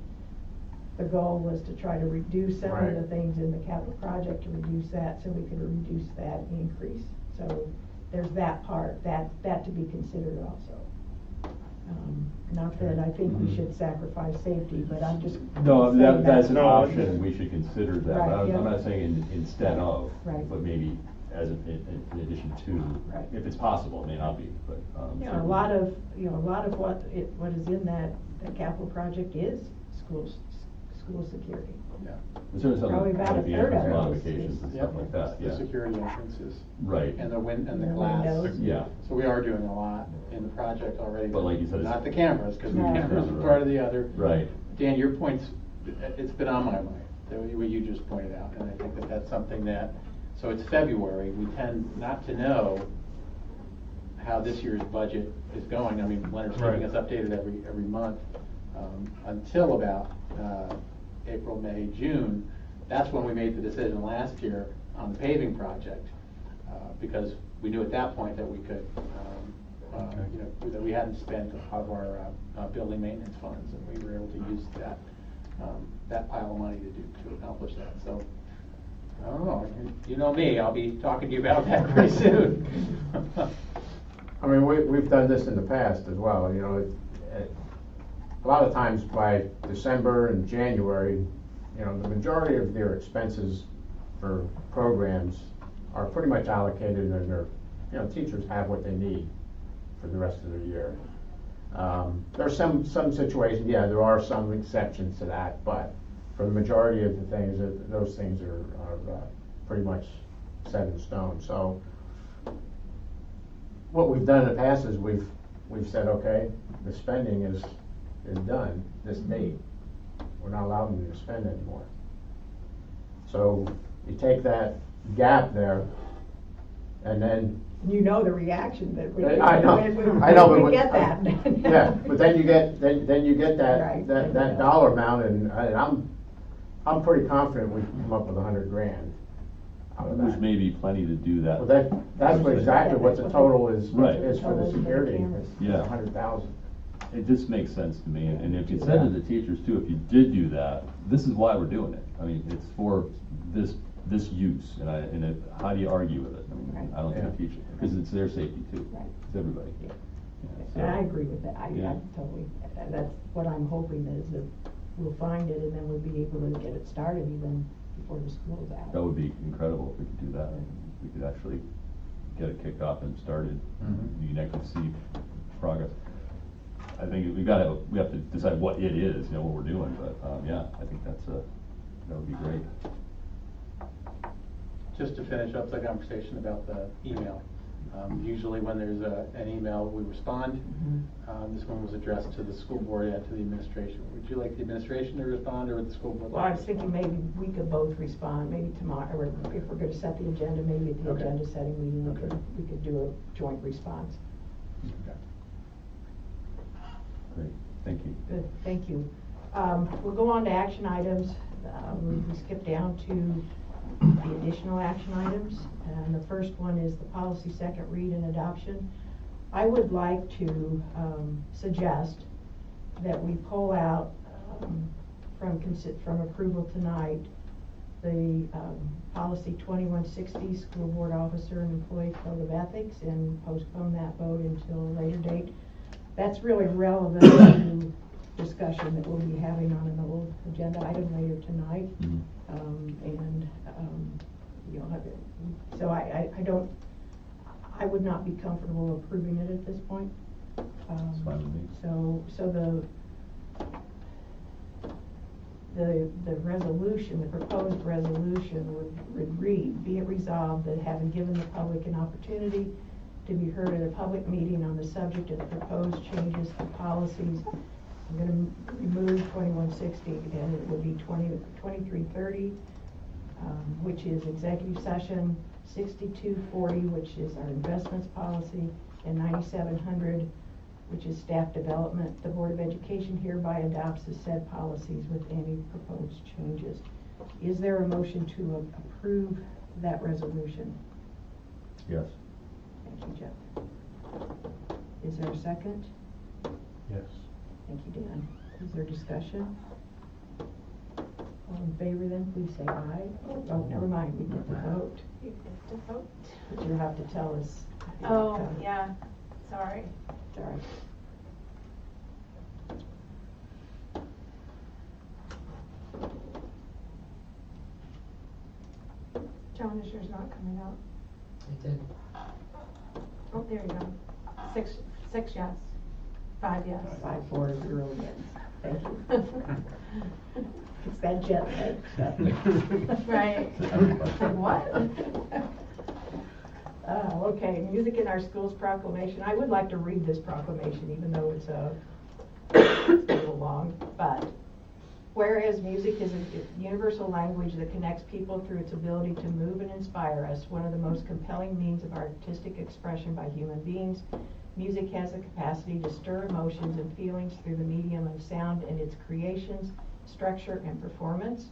Speaker 1: the goal was to try to reduce some of the
Speaker 4: Right.
Speaker 1: things in the capital project, to reduce that, so we could reduce that increase. So there's that part, that to be considered also. Not that I think we should sacrifice safety, but I'm just.
Speaker 2: No,
Speaker 1: saying
Speaker 2: that's an
Speaker 7: No,
Speaker 2: option, we should consider that,
Speaker 1: Right,
Speaker 2: but
Speaker 1: yeah.
Speaker 2: I'm not saying instead of,
Speaker 1: Right.
Speaker 2: but maybe as in addition to,
Speaker 1: Right.
Speaker 2: if it's possible, it may not be, but.
Speaker 1: A
Speaker 2: certainly.
Speaker 1: lot of what is in that capital project is school security.
Speaker 5: Yeah.
Speaker 2: But certainly something
Speaker 1: Probably about
Speaker 2: like the
Speaker 1: a third
Speaker 2: entrance
Speaker 1: of it is-
Speaker 2: modifications and stuff like that,
Speaker 5: The
Speaker 2: yeah.
Speaker 5: security entrances.
Speaker 2: Right.
Speaker 5: And the and the
Speaker 1: The
Speaker 5: glass.
Speaker 1: windows.
Speaker 2: Yeah.
Speaker 5: So we are doing a lot in the project already.
Speaker 2: But like you said, it's-
Speaker 5: Not the cameras, because the
Speaker 1: Right.
Speaker 5: cameras are part of the other.
Speaker 2: Right.
Speaker 5: Dan, your point's, it's been on my mind, what you just pointed out, and I think that that's something that, so it's February, we tend not to know how this year's budget is going. I mean, Leonard's keeping
Speaker 7: Right.
Speaker 5: us updated every month, until about, April, May, June. That's when we made the decision last year on the paving project, because we knew at that point that we could, that we hadn't spent of our building maintenance funds, and we were able to use that pile of money to accomplish that. So, I don't know, you know me, I'll be talking to you about that pretty soon.
Speaker 4: I mean, we've done this in the past as well, a lot of times by December and January, the majority of their expenses for programs are pretty much allocated, and teachers have what they need for the rest of the year. There are some situations, yeah, there are some exceptions to that, but for the majority of the things, those things are pretty much set in stone. So what we've done in the past is we've said, okay, the spending is done this date. We're not allowing you to spend anymore. So you take that gap there, and then
Speaker 1: You know the reaction that we.
Speaker 4: I know,
Speaker 1: We get that.
Speaker 4: Yeah, but then you get that
Speaker 1: Right.
Speaker 4: that dollar amount, and I'm pretty confident we can come up with $100,000 out of
Speaker 2: Which
Speaker 4: that.
Speaker 2: may be plenty to do that.
Speaker 4: Well, that's exactly what the total is
Speaker 2: Right.
Speaker 4: is for the security.
Speaker 1: Cameras.
Speaker 2: Yeah.
Speaker 4: $100,000.
Speaker 2: It just makes sense to me, and if you said to the teachers too, if you did do that, this is why we're doing it. I mean, it's for this this use, and how do you argue with it? I mean,
Speaker 1: Right.
Speaker 2: I don't think you teach it, because it's their safety too.
Speaker 1: Right.
Speaker 2: It's everybody.
Speaker 1: Yeah.
Speaker 2: Yeah, so-
Speaker 1: And I agree with that, I
Speaker 2: Yeah.
Speaker 1: totally, that's what I'm hoping is that we'll find it and then we'll be able to get it started even before the school's out.
Speaker 2: That would be incredible if we could do that. We could actually get it kicked off and started.
Speaker 4: Mhm.
Speaker 2: You can actually see progress. I think we have to decide what it is, what we're doing, but, yeah, I think that would be great.
Speaker 5: Just to finish up the conversation about the email. Usually when there's an email, we respond. This one was addressed to the school board and to the administration. Would you like the administration to respond, or would the school board?
Speaker 1: Well, I was thinking maybe we could both respond, maybe tomorrow, or if we're gonna set the agenda, maybe at the
Speaker 5: Okay.
Speaker 1: agenda setting meeting,
Speaker 5: Okay.
Speaker 1: we could do a joint response.
Speaker 5: Okay.
Speaker 2: Great, thank you.
Speaker 1: Good, thank you. We'll go on to action items. We skip down to the additional action items. And the first one is the policy second read and adoption. I would like to suggest that we pull out from approval tonight the policy 2160, school board officer and employee code of ethics, and postpone that vote until a later date. That's really relevant to discussion that we'll be having on an old agenda item later tonight.
Speaker 2: Mhm.
Speaker 1: You'll have it. So I would not be comfortable approving it at this point.
Speaker 2: It's fine with me.
Speaker 1: So the resolution, the proposed resolution would read, be it resolved that having given the public an opportunity to be heard at a public meeting on the subject of the proposed changes to policies, I'm gonna remove 2160, and it would be 2330, which is executive session, 6240, which is our investments policy, and 9700, which is staff development. The Board of Education hereby adopts the said policies with any proposed changes. Is there a motion to approve that resolution?
Speaker 2: Yes.
Speaker 1: Thank you, Jeff. Is there a second?
Speaker 7: Yes.
Speaker 1: Thank you, Dan. Is there discussion? All in favor then, please say aye. Oh, never mind, we get to vote.
Speaker 6: You get to vote.
Speaker 1: But you have to tell us. the
Speaker 6: Oh,
Speaker 1: outcome.
Speaker 6: yeah, sorry.
Speaker 1: Sorry.
Speaker 6: Joan, is yours not coming out?
Speaker 8: It did.
Speaker 6: Oh, there you go. Six yes, 5 yes.
Speaker 1: 5-4 is early yes. Thank you. It's that jet lag stuff.
Speaker 6: Right. What?
Speaker 1: Okay, music in our schools proclamation. I would like to read this proclamation, even though it's it's a little long, but whereas music is a universal language that connects people through its ability to move and inspire us, one of the most compelling means of artistic expression by human beings, music has the capacity to stir emotions and feelings through the medium of sound and its creations, structure, and performance.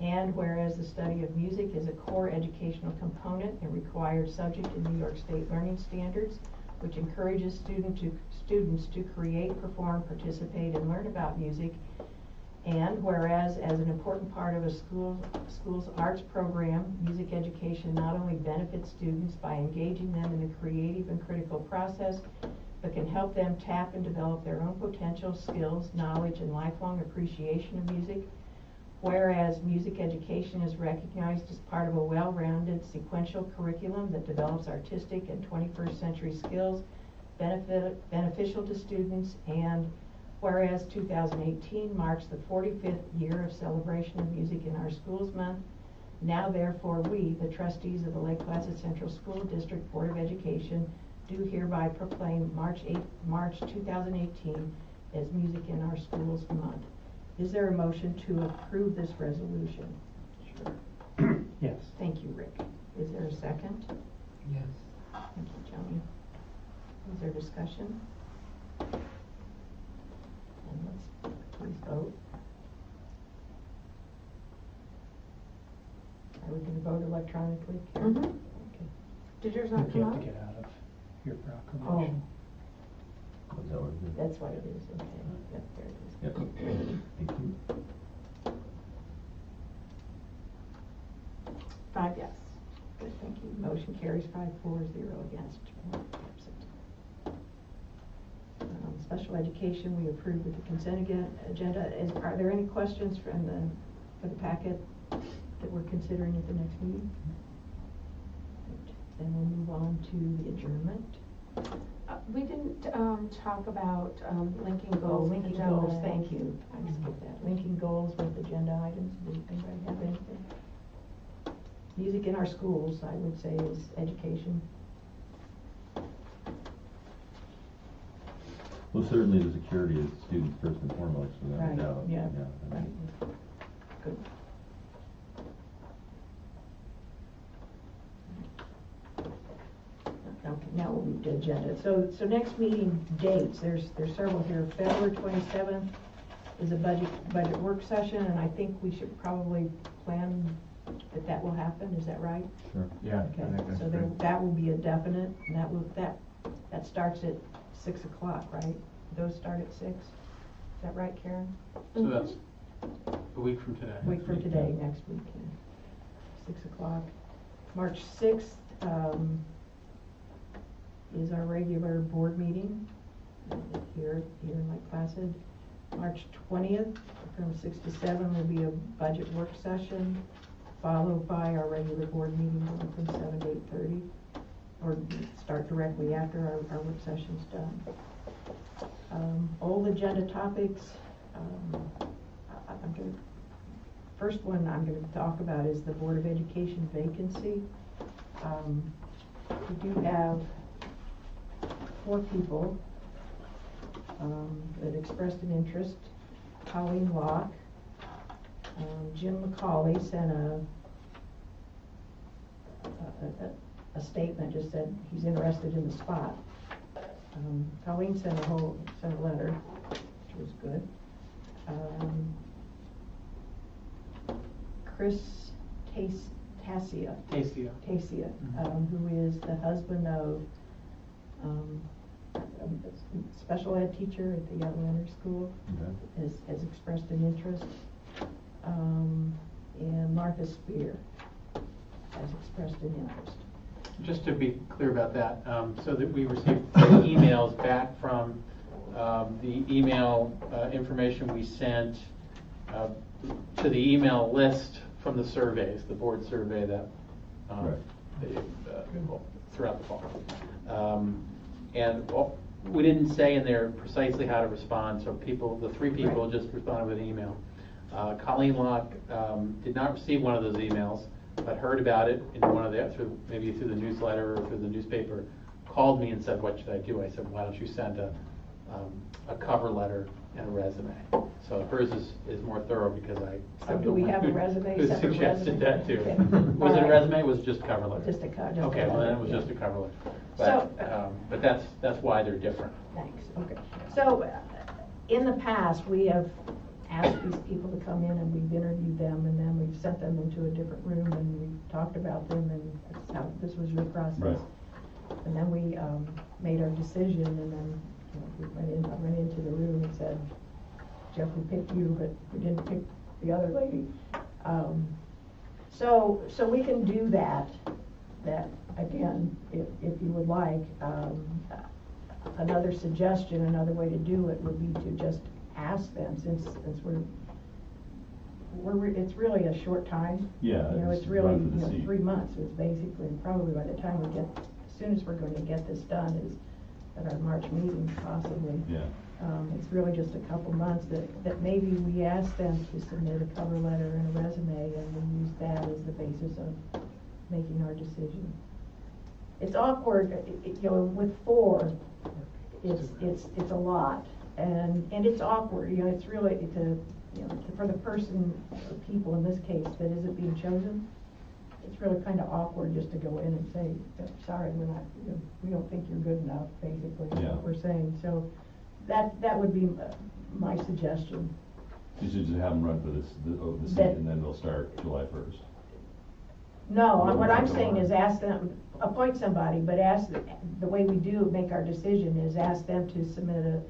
Speaker 1: And whereas the study of music is a core educational component and required subject in New York State learning standards, which encourages students to create, perform, participate, and learn about music. And whereas as an important part of a school's arts program, music education not only benefits students by engaging them in the creative and critical process, but can help them tap and develop their own potential, skills, knowledge, and lifelong appreciation of music. Whereas music education is recognized as part of a well-rounded sequential curriculum that develops artistic and 21st century skills beneficial to students, and whereas 2018 marks the 45th year of celebration of music in our schools month, now therefore we, the trustees of the Lake Placid Central School District Board of Education, do hereby proclaim March 2018 as Music in Our Schools Month. Is there a motion to approve this resolution? Sure.
Speaker 3: Yes.
Speaker 1: Thank you, Rick. Is there a second?
Speaker 8: Yes.
Speaker 1: Thank you, Joni. Is there discussion? And let's please vote. Are we going to vote electronically, Karen?
Speaker 6: Mhm.
Speaker 1: Okay.
Speaker 6: Did yours
Speaker 3: You
Speaker 6: not come
Speaker 3: have
Speaker 6: out?
Speaker 3: to get out of your
Speaker 1: Oh,
Speaker 3: proclamation.
Speaker 2: Was that what it is?
Speaker 1: that's what it is. Okay. Yep, there it is.
Speaker 2: Yep. Thank you.
Speaker 1: carries 5-4, 0 against, 1 absent. Special education, we approved with the consent agenda. Are there any questions for the packet that we're considering at the next meeting? Then we'll move on to the adjournment.
Speaker 6: We didn't talk about linking
Speaker 1: Oh,
Speaker 6: goals. with
Speaker 1: linking
Speaker 6: agenda.
Speaker 1: goals, thank you. I skipped that. Linking goals with agenda items. Does anybody have anything? Music in our schools, I would say, is education.
Speaker 2: Well, certainly the security of students first and foremost, without a
Speaker 1: Right,
Speaker 2: doubt.
Speaker 1: yeah,
Speaker 2: I
Speaker 1: right.
Speaker 2: mean,
Speaker 1: Good. Okay, now we'll move to agenda. So next meeting dates, there's several here. February 27th is a budget work session, and I think we should probably plan that will happen. Is that right?
Speaker 2: Sure.
Speaker 4: Yeah, I
Speaker 1: Okay,
Speaker 4: think that's
Speaker 1: so
Speaker 4: great.
Speaker 1: that will be a definite, and that starts at 6 o'clock, right? Those start at 6? Is that right, Karen?
Speaker 5: So that's a week from today.
Speaker 1: Week from today, next week, yeah. 6 o'clock. March 6th is our regular board meeting here in Lake Placid. March 20th, from 6 to 7, will be a budget work session, followed by our regular board meeting going from 7 to 8:30, or start directly after our work session's done. Old agenda topics. First one I'm going to talk about is the Board of Education vacancy. We do have 4 people that expressed an interest. Colleen Locke, Jim McCauley sent a statement, just said he's interested in the spot. Colleen sent a letter, which was good. Chris Tasia, who is the husband of a special ed teacher at the elementary school,
Speaker 2: Okay.
Speaker 1: has expressed an interest. And Martha Spear has expressed an interest.
Speaker 5: Just to be clear about that, so that we received 3 emails back from the email information we sent to the email list from the surveys, the board survey that
Speaker 2: Right.
Speaker 5: throughout the fall. And we didn't say in there precisely how to respond, so the 3 people
Speaker 1: Right.
Speaker 5: just responded with an email. Colleen Locke did not receive one of those emails, but heard about it in one of maybe through the newsletter or through the newspaper, called me and said, "What should I do?" I said, "Why don't you send a cover letter and a resume?" So hers is more thorough because
Speaker 1: So
Speaker 5: I'm
Speaker 1: do
Speaker 5: the
Speaker 1: we
Speaker 5: one
Speaker 1: have a
Speaker 5: who
Speaker 1: resume, separate
Speaker 5: suggested
Speaker 1: resume?
Speaker 5: that too.
Speaker 1: Okay.
Speaker 5: Was
Speaker 1: All
Speaker 5: it a
Speaker 1: right.
Speaker 5: resume? Or was it just a cover letter?
Speaker 1: Just a
Speaker 5: Okay,
Speaker 1: letter,
Speaker 5: well then it was
Speaker 1: yeah.
Speaker 5: just a cover letter.
Speaker 1: So,
Speaker 5: But that's why they're different.
Speaker 1: Thanks, okay. So, in the past, we have asked these people to come in and we've interviewed them, and then we've sent them into a different room and we've talked about them, and that's how, this was your process.
Speaker 2: Right.
Speaker 1: And then we made our decision, and then we went into the room and said, "Jeff, we picked you, but we didn't pick the other lady." So we can do that again, if you would like. Another suggestion, another way to do it would be to just ask them, since it's really a short time.
Speaker 2: Yeah,
Speaker 1: You know,
Speaker 2: it's
Speaker 1: it's really,
Speaker 2: run for the seat.
Speaker 1: 3 months is basically, and probably by the time as soon as we're going to get this done is at our March meeting possibly.
Speaker 2: Yeah.
Speaker 1: It's really just a couple months that maybe we ask them to submit a cover letter and a resume, and we use that as the basis of making our decision. It's awkward, with 4, it's a lot, and it's awkward, it's really, for the person, or people in this case, that isn't being chosen, it's really kind of awkward just to go in and say, "Sorry, we don't think you're good enough," basically, is
Speaker 2: Yeah.
Speaker 1: what we're saying. So that would be my suggestion.
Speaker 2: You should just have them run for the seat,
Speaker 1: That-
Speaker 2: and then they'll start July 1st.
Speaker 1: No,
Speaker 2: Well,
Speaker 1: what I'm
Speaker 2: that's
Speaker 1: saying
Speaker 2: all
Speaker 1: is ask them, appoint somebody, but the way we do make our decision is ask them to submit a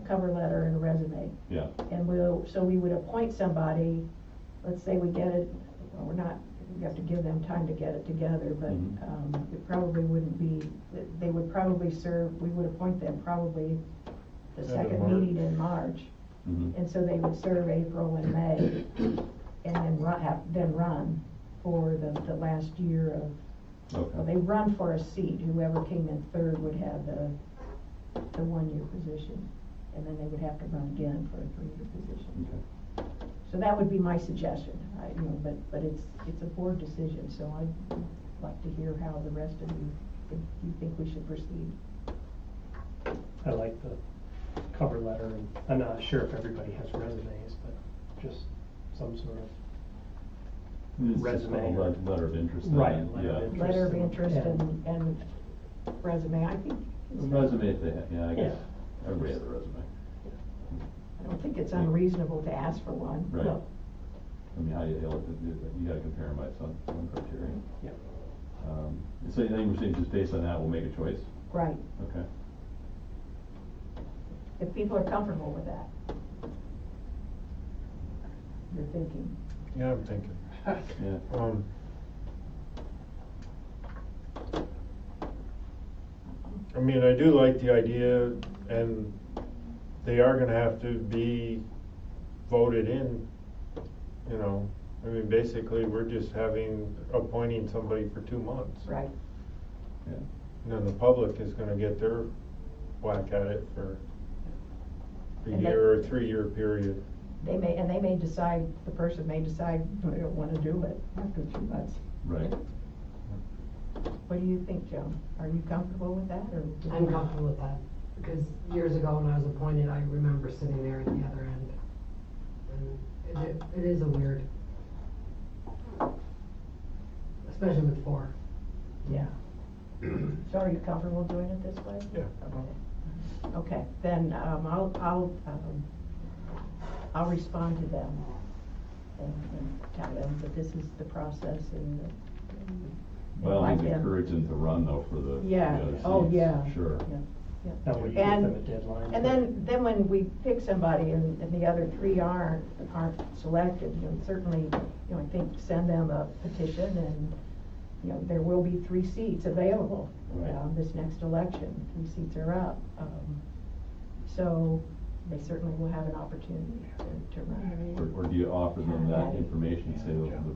Speaker 1: cover letter and a resume.
Speaker 2: Yeah.
Speaker 1: And we would appoint somebody, let's say we get it, well, you have to give them time to get it together, but,
Speaker 2: Mhm.
Speaker 1: it probably wouldn't be, they would probably serve, we would appoint them probably the
Speaker 7: End of
Speaker 1: second
Speaker 7: March.
Speaker 1: meeting in March.
Speaker 2: Mhm.
Speaker 1: And so they would serve April and May, and then run for the last year of, well, they
Speaker 2: Okay,
Speaker 1: run for a seat. Whoever came in third would have the 1-year position, and then they would have to run again for a 3-year position.
Speaker 2: okay.
Speaker 1: So that would be my suggestion, but it's a board decision, so I'd like to hear how the rest of you think we should proceed.
Speaker 3: I like the cover letter, and I'm not sure if everybody has resumes, but just some sort of
Speaker 2: It's just
Speaker 3: resume.
Speaker 2: a letter of interest.
Speaker 3: Right,
Speaker 2: then,
Speaker 3: letter of
Speaker 2: yeah.
Speaker 3: interest.
Speaker 1: Letter of interest
Speaker 3: Yeah.
Speaker 1: and resume, I think.
Speaker 2: Resume, if they have, yeah, I guess,
Speaker 3: Yeah.
Speaker 2: everybody has a resume.
Speaker 1: I don't think it's unreasonable to ask for one.
Speaker 2: Right.
Speaker 3: No.
Speaker 2: I mean, how you gotta compare them by some criteria.
Speaker 3: Yeah.
Speaker 2: So I think we're saying just based on that, we'll make a choice?
Speaker 1: Right,
Speaker 2: Okay.
Speaker 1: if people are comfortable with that. You're thinking.
Speaker 7: Yeah, I'm thinking.
Speaker 2: Yeah.
Speaker 7: I mean, I do like the idea, and they are gonna have to be voted in, you know. I mean, basically, we're just appointing somebody for 2 months.
Speaker 1: Right.
Speaker 2: Yeah.
Speaker 7: And then the public is gonna get their whack at it for a
Speaker 1: And
Speaker 7: year or 3-year period.
Speaker 1: They may decide, the person may decide, I don't wanna do it after 2 months.
Speaker 2: Right.
Speaker 1: What do you think, Joan? Are you comfortable with that, or?
Speaker 8: I'm comfortable with that, because years ago when I was appointed, I remember sitting there at the other end. And it is a weird, especially with 4.
Speaker 1: Yeah. So are you comfortable doing it this way?
Speaker 7: Yeah.
Speaker 1: Okay, then, I'll respond to them and tell them that this is the process and
Speaker 2: Well,
Speaker 1: invite
Speaker 2: I'd
Speaker 1: them.
Speaker 2: encourage them to run though for the
Speaker 1: Yeah.
Speaker 2: other
Speaker 1: Oh,
Speaker 2: seats.
Speaker 1: yeah.
Speaker 2: Sure.
Speaker 1: Yeah.
Speaker 3: Now, will you give
Speaker 1: And-
Speaker 3: them a deadline?
Speaker 1: And then when we pick somebody and the other 3 aren't selected, certainly, I think send them a petition and, there will be 3 seats available.
Speaker 2: Right.
Speaker 1: This next election, 3 seats are up. So they certainly will have an opportunity to run.
Speaker 2: Or do you offer them that information, say,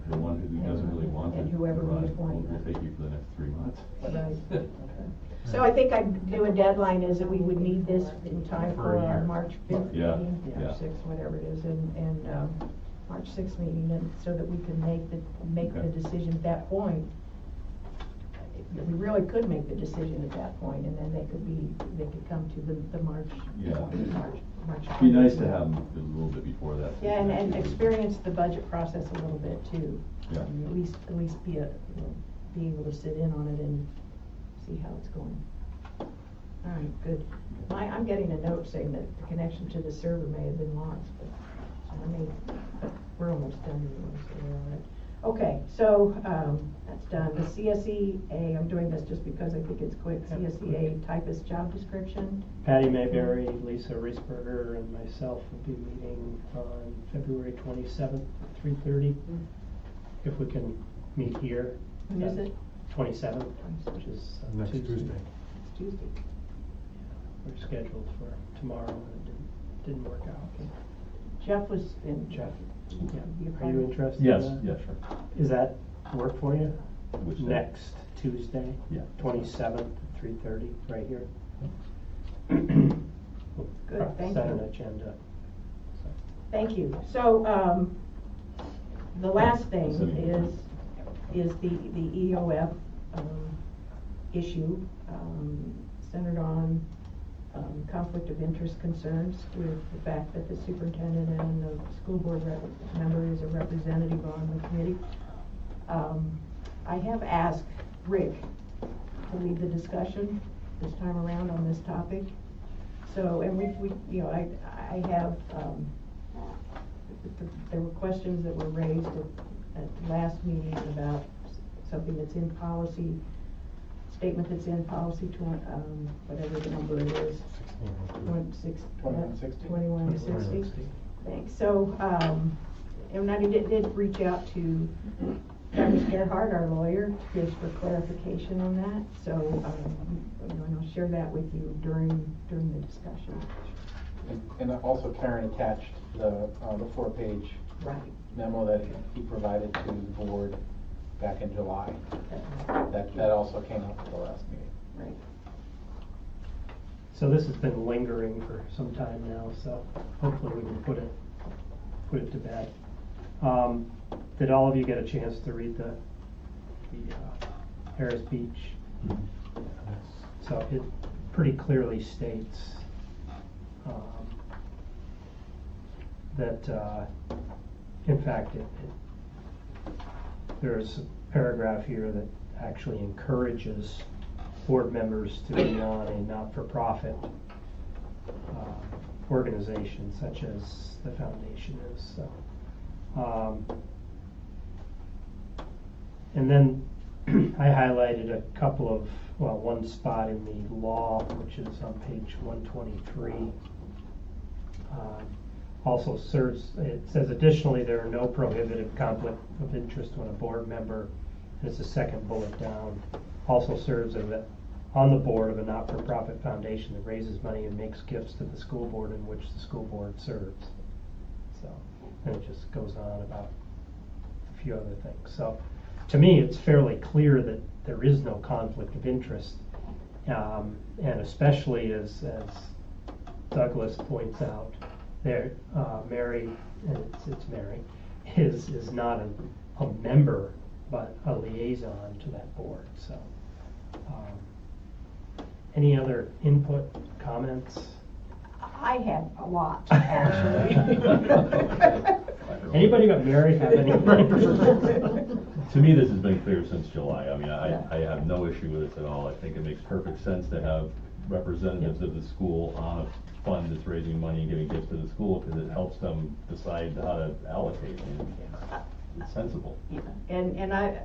Speaker 2: the one who doesn't really want
Speaker 1: And
Speaker 2: to
Speaker 1: whoever we
Speaker 2: run,
Speaker 1: appoint.
Speaker 2: we'll take you for the next 3 months?
Speaker 1: Right. So I think I'd do a deadline is that we would need this in time
Speaker 7: For
Speaker 1: for
Speaker 7: a
Speaker 1: our
Speaker 7: year.
Speaker 1: March 5th
Speaker 2: Yeah,
Speaker 1: meeting,
Speaker 2: yeah.
Speaker 1: March 6th, whatever it is, and March 6th meeting, and so that we can make the
Speaker 2: Okay.
Speaker 1: decision at that point. We really could make the decision at that point, and then they could come to the March.
Speaker 2: Yeah.
Speaker 1: March.
Speaker 2: It'd be nice to have them a little bit before that. so
Speaker 1: Yeah,
Speaker 2: we can
Speaker 1: and
Speaker 2: actually-
Speaker 1: experience the budget process a little bit too.
Speaker 2: Yeah.
Speaker 1: I mean, at least be able to sit in on it and see how it's going. All right, good. I'm getting a note saying that the connection to the server may have been lost, but we're almost done anyway, so we're all right. Okay, so, that's done. The CSEA, I'm doing this just because I think it's quick. CSEA typist job description.
Speaker 3: Patty Mayberry, Lisa Reisberger, and myself will be meeting on February 27th at 3:30. If we can meet here.
Speaker 1: When is it?
Speaker 3: 27th, which is
Speaker 7: Next Tuesday.
Speaker 1: It's Tuesday.
Speaker 3: We're scheduled for tomorrow, and it didn't work out.
Speaker 1: Jeff was in.
Speaker 3: Jeff,
Speaker 1: You
Speaker 3: are you interested?
Speaker 2: Yes,
Speaker 3: in that?
Speaker 2: yeah, sure.
Speaker 3: Is that work for you?
Speaker 2: Which day?
Speaker 3: Next Tuesday?
Speaker 2: Yeah.
Speaker 3: 27th at 3:30, right here.
Speaker 1: Good, thank
Speaker 3: Set
Speaker 1: you.
Speaker 3: an agenda. So,
Speaker 1: Thank you. So, the last thing is the EOF, issue, centered on, conflict of interest concerns with the fact that the superintendent and the school board member is a representative on the committee. I have asked Rick to lead the discussion this time around on this topic. So, and I have, there were questions that were raised at the last meeting about something that's in policy, statement that's in policy whatever the number it is.
Speaker 4: 2160.
Speaker 1: 2160. Thanks. So, and I did reach out to Dr. Gerhard, our lawyer, gives for clarification on that, so, and I'll share that with you during the discussion.
Speaker 5: And also Karen attached the 4-page
Speaker 1: Right.
Speaker 5: memo that he provided to the board back in July. That also came up at the last meeting.
Speaker 1: Right.
Speaker 3: So this has been lingering for some time now, so hopefully we can put it to bed. Did all of you get a chance to read the Harris Beach? So it pretty clearly states that, in fact, there's a paragraph here that actually encourages board members to be on a not-for-profit organization such as the foundation is. So, and then I highlighted a couple of, well, one spot in the law, which is on page 123. Also serves, it says additionally there are no prohibited conflict of interest when a board member, and it's the second bullet down, also serves on the board of a not-for-profit foundation that raises money and makes gifts to the school board in which the school board serves. So, and it just goes on about a few other things. So, to me, it's fairly clear that there is no conflict of interest, and especially as Douglas points out, there, Mary, and it's Mary, is not a member, but a liaison to that board. So, any other input, comments?
Speaker 1: I had a lot, actually.
Speaker 3: Anybody but Mary have anything?
Speaker 2: To me, this has been clear since July. I mean, I have no issue with this at all. I think it makes perfect sense to have representatives of the school on a fund that's raising money and giving gifts to the school, because it helps them decide how to allocate. It's sensible.
Speaker 1: Yeah. And I,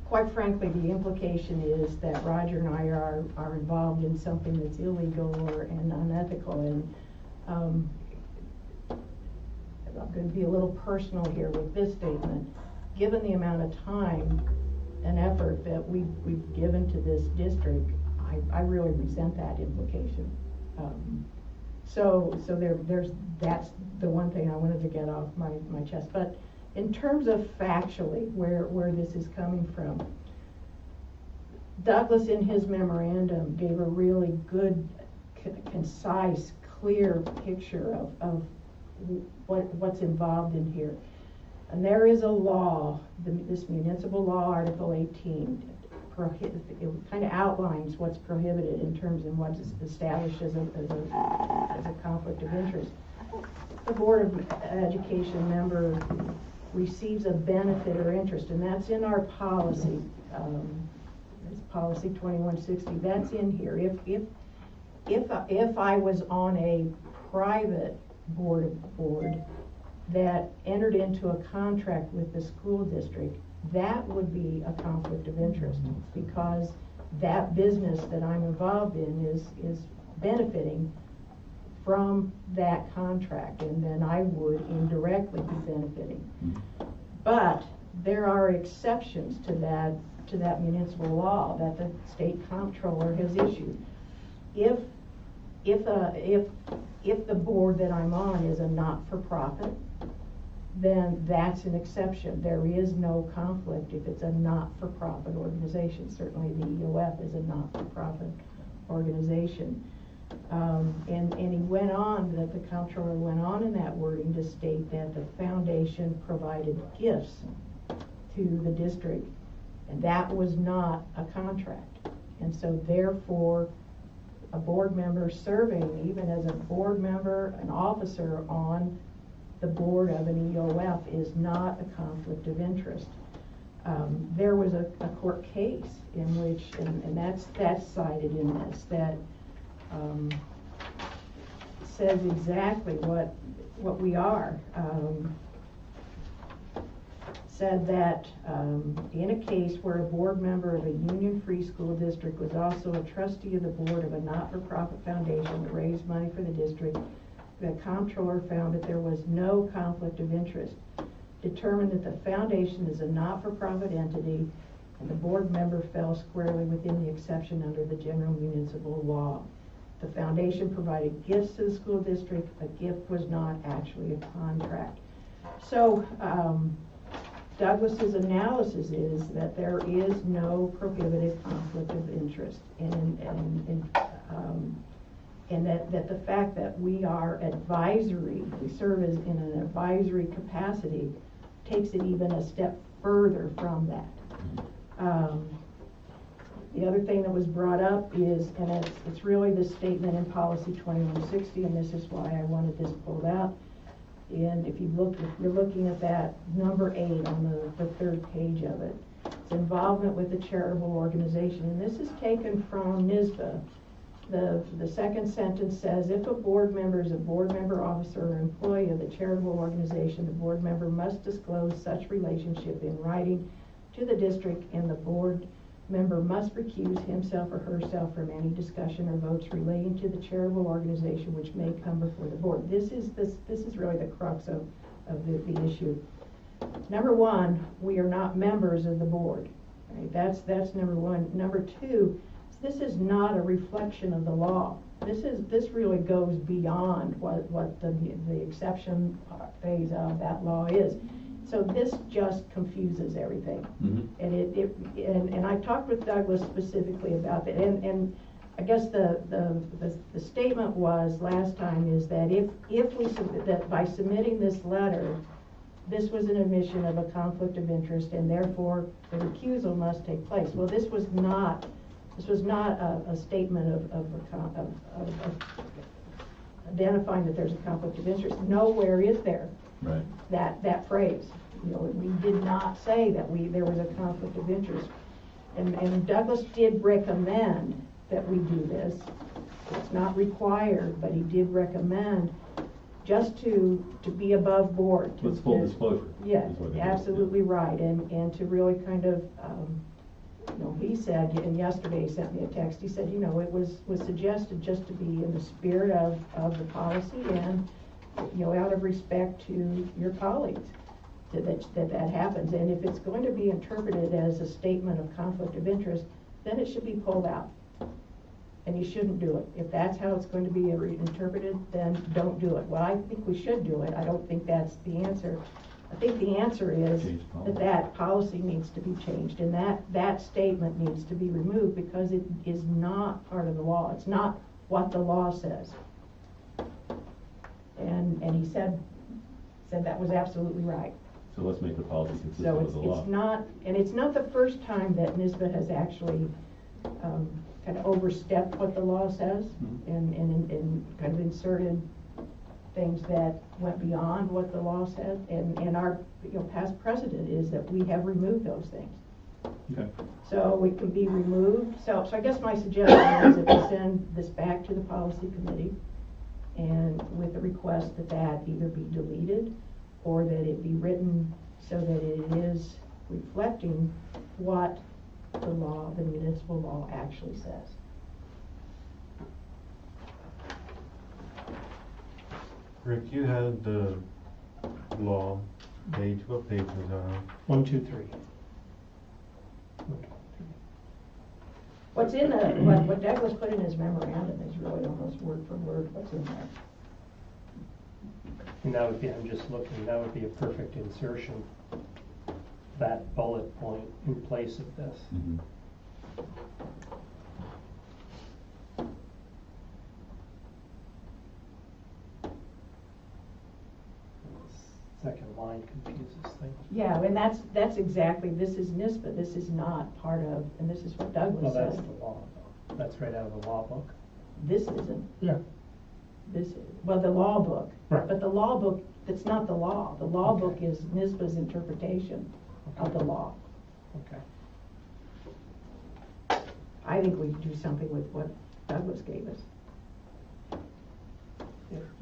Speaker 1: quite frankly, the implication is that Roger and I are involved in something that's illegal and unethical, and I'm going to be a little personal here with this statement. Given the amount of time and effort that we've given to this district, I really resent that implication. So that's the one thing I wanted to get off my chest. But in terms of factually where this is coming from, Douglas in his memorandum gave a really good, concise, clear picture of what's involved in here. And there is a law, this municipal law, Article 18, it kind of outlines what's prohibited in terms of what's established as a conflict of interest. The Board of Education member receives a benefit or interest, and that's in our policy. It's policy 2160. That's in here. If I was on a private board that entered into a contract with the school district, that would be a conflict of interest, because that business that I'm involved in is benefiting from that contract, and then I would indirectly be benefiting. But there are exceptions to that municipal law that the state comptroller has issued. If the board that I'm on is a not-for-profit, then that's an exception. There is no conflict if it's a not-for-profit organization. Certainly the EOF is a not-for-profit organization. And he went on, that the comptroller went on in that wording to state that the foundation provided gifts to the district, and that was not a contract. And so therefore, a board member serving, even as a board member, an officer on the board of an EOF, is not a conflict of interest. There was a court case in which, and that's cited in this, that says exactly what we are. Said that in a case where a board member of a union-free school district was also a trustee of the board of a not-for-profit foundation that raised money for the district, the comptroller found that there was no conflict of interest. determined that the foundation is a not-for-profit entity and the board member fell squarely within the exception under the general municipal law. The foundation provided gifts to the school district. A gift was not actually a contract. So Douglas's analysis is that there is no prohibited conflict of interest, and that the fact that we are advisory, we serve as in an advisory capacity, takes it even a step further from that. The other thing that was brought up is, and it's really the statement in policy 2160, and this is why I wanted this pulled out. And if you're looking at that number 8 on the third page of it, it's involvement with a charitable organization, and this is taken from NYSBA. The second sentence says, if a board member is a board member, officer, or employee of the charitable organization, the board member must disclose such relationship in writing to the district, and the board member must recuse himself or herself from any discussion or votes relating to the charitable organization which may come before the board. This is really the crux of the issue. Number one, we are not members of the board. Right? That's number one. Number two, this is not a reflection of the law. This really goes beyond what the exception phase of that law is. So this just confuses everything. And I talked with Douglas specifically about that. And I guess the statement was last time is that if we that by submitting this letter, this was an admission of a conflict of interest, and therefore the recusal must take place. Well, this was not a statement of identifying that there's a conflict of interest. Nowhere is there.
Speaker 2: Right.
Speaker 1: That phrase. We did not say that there was a conflict of interest. And Douglas did recommend that we do this. It's not required, but he did recommend just to be above board.
Speaker 2: It's full disclosure.
Speaker 1: Yeah, absolutely right. And to really kind of, he said, and yesterday he sent me a text, he said, it was suggested just to be in the spirit of the policy and, out of respect to your colleagues that happens. And if it's going to be interpreted as a statement of conflict of interest, then it should be pulled out. And you shouldn't do it. If that's how it's going to be interpreted, then don't do it. Well, I think we should do it. I don't think that's the answer. I think the answer is that policy needs to be changed, and that statement needs to be removed because it is not part of the law. It's not what the law says. And he said that was absolutely right.
Speaker 2: So let's make the policy consistent
Speaker 1: So
Speaker 2: with the law.
Speaker 1: it's not the first time that NYSBA has actually kind of overstepped what the law says and kind of inserted things that went beyond what the law said. And our past precedent is that we have removed those things.
Speaker 2: Okay.
Speaker 1: So it can be removed. So I guess my suggestion is that we send this back to the policy committee and with the request that either be deleted or that it be written so that it is reflecting what the law, the municipal law actually says.
Speaker 7: Rick, you had the law page. What page was that on?
Speaker 3: 1, 2, 3.
Speaker 1: What's in what Douglas put in his memorandum is really almost word for word what's in there.
Speaker 3: And that would be, I'm just looking, that would be a perfect insertion, that bullet point in place of this.
Speaker 2: Mm-hmm.
Speaker 3: Second line confuses things.
Speaker 1: Yeah, and that's exactly, this is NYSBA, this is not part of, and this is what Douglas
Speaker 3: Well,
Speaker 1: said.
Speaker 3: that's the law, though. That's right out of the law book.
Speaker 1: This isn't.
Speaker 3: Yeah.
Speaker 1: This is, well, the law book.
Speaker 3: Right.
Speaker 1: But the law book, that's not the law. The law book is NYSBA's interpretation of the law.
Speaker 3: Okay.
Speaker 1: I think we do something with what Douglas gave us.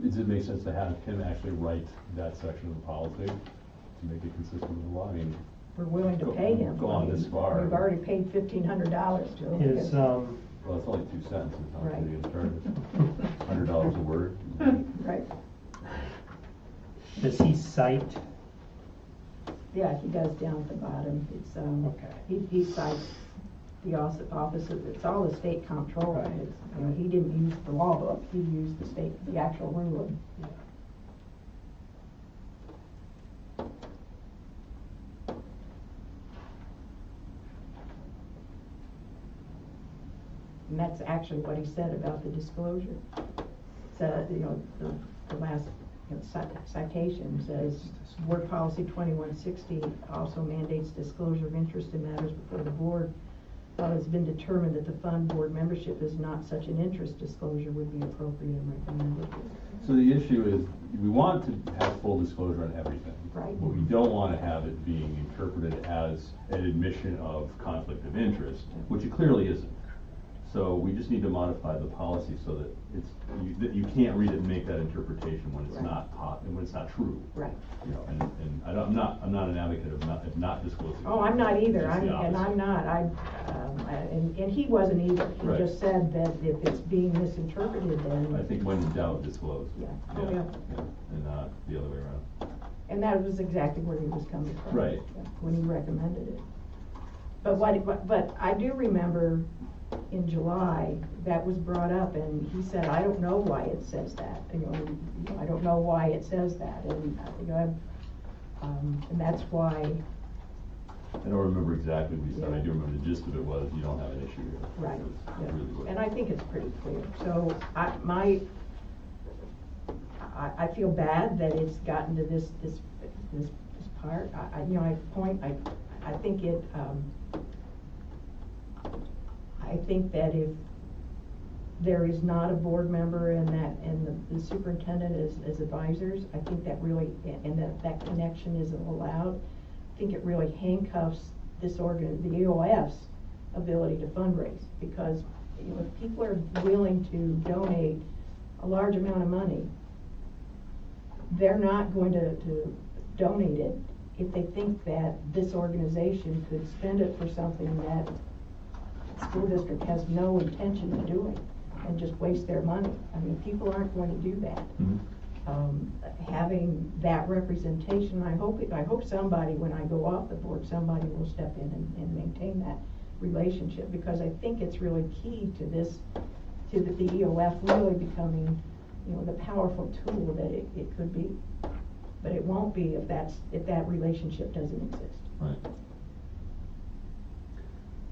Speaker 2: Does it make sense to have him actually write that section of the policy to make it consistent with the law? I mean,
Speaker 1: We're willing to pay him.
Speaker 2: Gone this far.
Speaker 1: We've already paid $1,500 to him.
Speaker 3: Is,
Speaker 2: well, it's only 2 cents. It's not
Speaker 1: Right.
Speaker 2: really alternative. $100 a word.
Speaker 1: Right.
Speaker 3: does he cite
Speaker 1: Yeah, he does down at the bottom. It's,
Speaker 3: Okay.
Speaker 1: he cites the office of, it's all the state comptroller.
Speaker 3: Right.
Speaker 1: It's, you know, he didn't use the law book, he used the actual ruling.
Speaker 3: Yeah.
Speaker 1: And that's actually what he said about the disclosure. So, you know, the last citation says, Board Policy 2160 also mandates disclosure of interest in matters before the board. While it's been determined that the fund board membership is not such an interest, disclosure would be appropriate and recommended.
Speaker 2: So the issue is, we want to have full disclosure on everything.
Speaker 1: Right.
Speaker 2: But we don't want to have it being interpreted as an admission of conflict of interest, which it clearly isn't. So we just need to modify the policy so that that you can't read it and make that interpretation when it's
Speaker 1: Right.
Speaker 2: when it's not true.
Speaker 1: Right.
Speaker 2: You know, and I'm not an advocate of not disclosing.
Speaker 1: Oh, I'm not either.
Speaker 2: Just the
Speaker 1: I'm
Speaker 2: opposite.
Speaker 1: not. And he wasn't either. He
Speaker 2: Right.
Speaker 1: just said that if it's being misinterpreted, then.
Speaker 2: I think when in doubt, disclose.
Speaker 1: Yeah. Oh, yeah.
Speaker 2: And not the other way around.
Speaker 1: And that was exactly where he was coming from.
Speaker 2: Right.
Speaker 1: When he recommended it. But I do remember in July, that was brought up, and he said, I don't know why it says that. You know, I don't know why it says that. And, you know, and that's why.
Speaker 2: I don't remember exactly what he said.
Speaker 1: Yeah.
Speaker 2: I do remember the gist of it was, you don't have an issue here.
Speaker 1: Right,
Speaker 2: That's
Speaker 1: yeah.
Speaker 2: really what-
Speaker 1: And I think it's pretty clear. So I feel bad that it's gotten to this part. I think it, I think that if there is not a board member and the superintendent is advisors, I think that really, and that connection isn't allowed, I think it really handcuffs the EOF's ability to fundraise, because, you know, if people are willing to donate a large amount of money, they're not going to donate it if they think that this organization could spend it for something that the school district has no intention of doing and just waste their money. I mean, people aren't going to do that.
Speaker 2: Mhm.
Speaker 1: Having that representation, I hope somebody, when I go off the board, somebody will step in and maintain that relationship, because I think it's really key to this, to the EOF really becoming, you know, the powerful tool that it could be. But it won't be if that relationship doesn't exist.
Speaker 2: Right.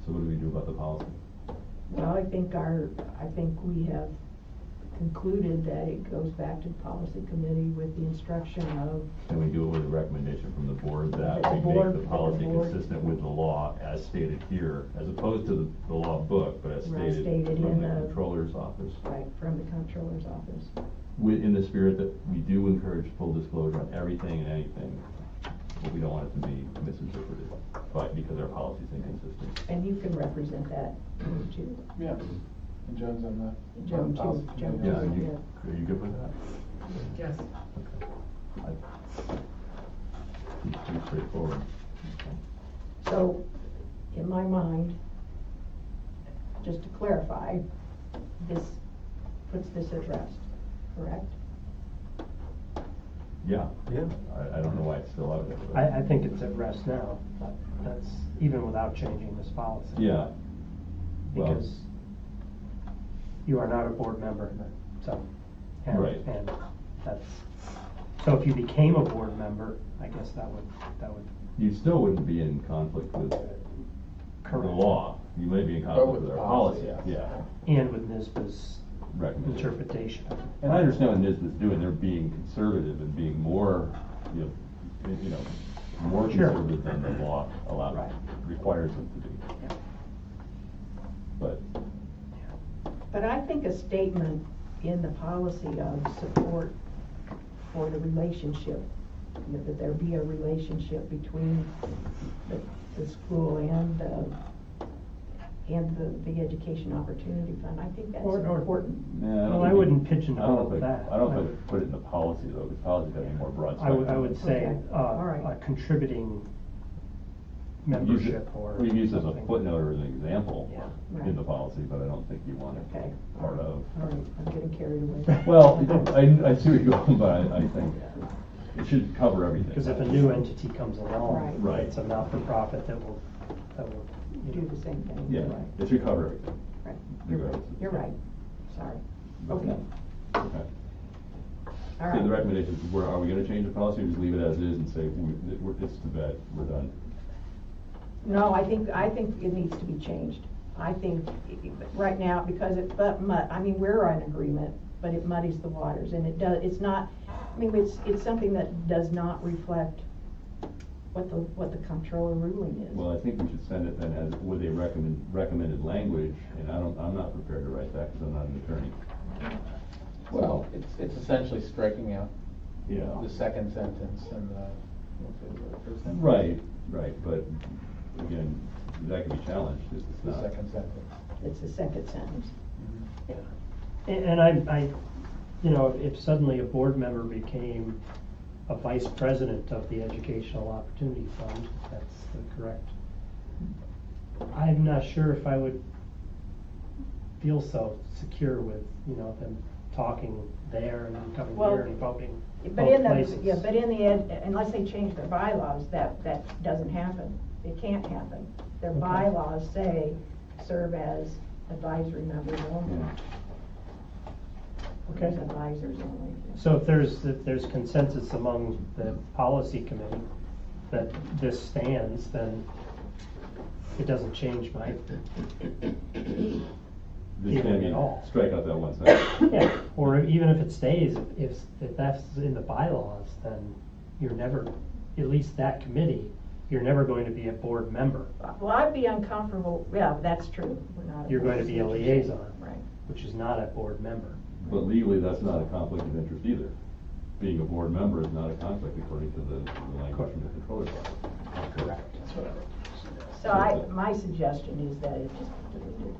Speaker 2: So what do we do about the policy?
Speaker 1: Well, I think we have concluded that it goes back to the policy committee with the instruction of.
Speaker 2: Can we do it with a recommendation from the board that
Speaker 1: That the
Speaker 2: we
Speaker 1: board-
Speaker 2: make the
Speaker 1: that the
Speaker 2: policy
Speaker 1: board-
Speaker 2: consistent with the law as stated here, as opposed to the law book, but as
Speaker 1: Right,
Speaker 2: stated
Speaker 1: stated
Speaker 2: from
Speaker 1: in
Speaker 2: the
Speaker 1: the-
Speaker 2: controller's office?
Speaker 1: Right, from the comptroller's office.
Speaker 2: In the spirit that we do encourage full disclosure on everything and anything, but we don't want it to be misinterpreted, but because our policy is inconsistent.
Speaker 1: And you can represent that too.
Speaker 9: Yeah, and Joan's on that.
Speaker 1: Joan too.
Speaker 9: Policy
Speaker 1: Joan
Speaker 9: committee.
Speaker 2: Yeah,
Speaker 1: Yeah.
Speaker 2: are you good with that?
Speaker 8: Yes.
Speaker 2: It's pretty straightforward.
Speaker 1: So, in my mind, just to clarify, this puts this at rest, correct?
Speaker 2: Yeah.
Speaker 7: Yeah.
Speaker 2: I don't know why it's still out there. but-
Speaker 3: I think it's at rest now. That's even without changing this policy.
Speaker 2: Yeah. Well-
Speaker 3: Because you are not a board member, so. and-
Speaker 2: Right.
Speaker 3: And that's, so if you became a board member, I guess that would.
Speaker 2: You still wouldn't be in conflict with the
Speaker 3: Correct.
Speaker 2: law. You may be in conflict with our policy, yeah.
Speaker 3: And with NISBA's
Speaker 2: Recommendation.
Speaker 3: interpretation.
Speaker 2: And I understand what NISBA's doing, they're being conservative and being more, more
Speaker 3: Sure.
Speaker 2: conservative than the law allows,
Speaker 3: Right.
Speaker 2: requires them to be.
Speaker 1: Yeah.
Speaker 2: But,
Speaker 1: But I think a statement in the policy of support for the relationship, you know, that there be a relationship between the school and the Education Opportunity Fund, I think that's
Speaker 3: Or-
Speaker 1: important.
Speaker 2: yeah, I don't
Speaker 3: Well, I
Speaker 2: think
Speaker 3: wouldn't
Speaker 2: we-
Speaker 3: pigeonhole
Speaker 2: I don't know if
Speaker 3: that.
Speaker 2: I don't
Speaker 3: I
Speaker 2: think
Speaker 3: would-
Speaker 2: put it in the policy though, because policy's gotta be more broad
Speaker 3: I would
Speaker 2: spectrum.
Speaker 3: say,
Speaker 1: Okay. All right.
Speaker 3: a contributing
Speaker 2: Use it-
Speaker 3: membership or.
Speaker 2: We use it as a
Speaker 3: something.
Speaker 2: footnote or as an example
Speaker 1: Yeah.
Speaker 2: in the policy, but I don't think you want it
Speaker 1: Okay.
Speaker 2: part of.
Speaker 1: All right, I'm getting carried away.
Speaker 2: Well, I see where you're going, but I think, It should cover everything.
Speaker 3: Because if a new entity comes along,
Speaker 2: Right.
Speaker 3: it's a not-for-profit that will, you
Speaker 1: Do
Speaker 3: know.
Speaker 1: the same thing.
Speaker 2: Yeah,
Speaker 1: You're right.
Speaker 2: it should cover everything.
Speaker 1: Right. You're right, you're right, sorry. Okay,
Speaker 2: Okay.
Speaker 1: all
Speaker 2: So
Speaker 1: right.
Speaker 2: the recommendations, are we gonna change the policy or just leave it as is and say, it's too bad, we're done?
Speaker 1: No, I think it needs to be changed. I think right now, because we're in agreement, but it muddies the waters, and it's not, it's something that does not reflect what the comptroller ruling is.
Speaker 2: Well, I think we should send it then as, with a recommended language, and I'm not prepared to write that because I'm not an attorney.
Speaker 5: Well, it's essentially striking out
Speaker 2: Yeah.
Speaker 5: the second sentence and the first sentence.
Speaker 2: Right, but again, that can be challenged, it's
Speaker 5: The
Speaker 2: not.
Speaker 5: second sentence.
Speaker 1: It's the second sentence.
Speaker 3: And I, you know, if suddenly a board member became a vice president of the Educational Opportunity Fund, that's the correct. I'm not sure if I would feel so secure with, you know, them talking there and then coming
Speaker 1: Well,
Speaker 3: here and voting
Speaker 1: But
Speaker 3: both
Speaker 1: in
Speaker 3: places.
Speaker 1: the end, unless they change their bylaws, that doesn't happen. It can't happen. Their
Speaker 3: Okay.
Speaker 1: bylaws say serve as advisory members only.
Speaker 2: Yeah.
Speaker 3: Okay.
Speaker 1: As advisors only.
Speaker 3: So if there's consensus among the policy committee that this stands, then it doesn't change my,
Speaker 2: This
Speaker 3: Feeling
Speaker 2: can be,
Speaker 3: at all.
Speaker 2: strike out that one sentence.
Speaker 3: yeah, or even if it stays, if that's in the bylaws, then you're never, at least that committee, you're never going to be a board member.
Speaker 1: Well, I'd be uncomfortable, yeah, that's true. We're not.
Speaker 3: You're going to be a liaison.
Speaker 1: Right.
Speaker 3: Which is not a board member.
Speaker 2: But legally, that's not a conflict of interest either. Being a board member is not a conflict according to the language from the controller's office.
Speaker 5: Correct. That's what I wrote.
Speaker 1: So my suggestion is that it just be deleted,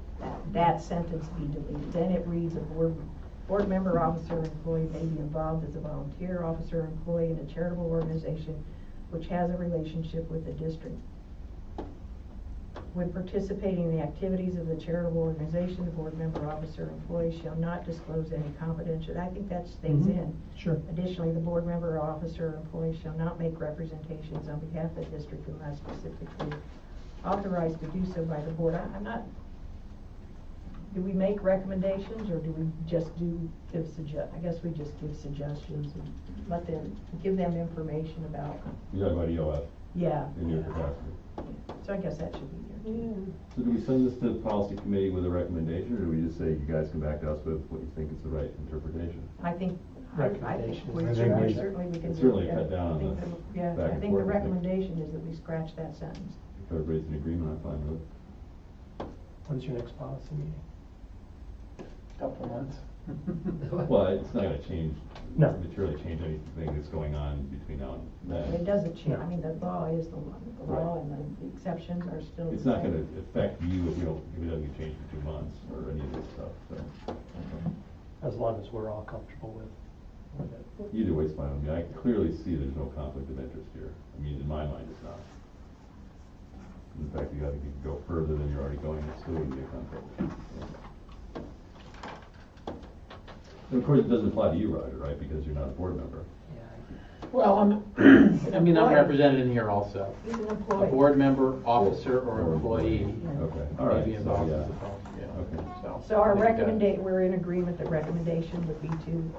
Speaker 1: that sentence be deleted. Then it reads, a board member, officer, or employee may be involved as a volunteer, officer, or employee in a charitable organization which has a relationship with the district. When participating in the activities of the charitable organization, the board member, officer, or employee shall not disclose any confidential. I think that stays in.
Speaker 3: Sure.
Speaker 1: Additionally, the board member, officer, or employee shall not make representations on behalf of the district unless specifically authorized to do so by the board. I'm not, do we make recommendations or do we just I guess we just give suggestions and let them, give them information about,
Speaker 2: You're talking about EOF
Speaker 1: yeah.
Speaker 2: in your capacity.
Speaker 1: So I guess that should be there too.
Speaker 2: So do we send this to the policy committee with a recommendation, or do we just say, you guys come back to us with what you think is the right interpretation?
Speaker 1: I think
Speaker 3: Recommendation.
Speaker 1: we
Speaker 7: I think we-
Speaker 1: certainly we can do.
Speaker 2: Certainly
Speaker 1: yeah.
Speaker 2: cut down on
Speaker 1: I think
Speaker 2: the
Speaker 1: Yeah,
Speaker 2: back
Speaker 1: I
Speaker 2: and
Speaker 1: think the
Speaker 2: forth, I think.
Speaker 1: recommendation is that we scratch that sentence.
Speaker 2: If everybody's in agreement, I'm fine with it.
Speaker 3: When's your next policy meeting?
Speaker 5: Couple months.
Speaker 2: Well, it's not gonna change,
Speaker 3: No.
Speaker 2: materially change anything that's going on between now and then.
Speaker 1: It doesn't change,
Speaker 3: No.
Speaker 1: I mean, the law is the law,
Speaker 2: Right.
Speaker 1: and the exceptions are still.
Speaker 2: It's
Speaker 1: the
Speaker 2: not
Speaker 1: same.
Speaker 2: gonna affect you if it doesn't get changed for 2 months or any of this stuff, so.
Speaker 3: As long as we're all comfortable with it.
Speaker 2: Either way, it's fine with me. I clearly see there's no conflict of interest here. I mean, in my mind, it's not. In fact, you could go further than you're already going, it still wouldn't be a conflict. And of course, it doesn't apply to you, Roger, right, because you're not a board member.
Speaker 5: Well, I'm represented in here also.
Speaker 1: He's an
Speaker 5: A
Speaker 1: employee.
Speaker 5: board member, officer, or employee
Speaker 2: Okay, all
Speaker 5: may
Speaker 2: right.
Speaker 5: be
Speaker 2: so,
Speaker 5: involved
Speaker 2: yeah.
Speaker 5: as a volunteer.
Speaker 2: Okay.
Speaker 1: So our
Speaker 5: I think that-
Speaker 1: recommendation, we're in agreement that recommendation would be to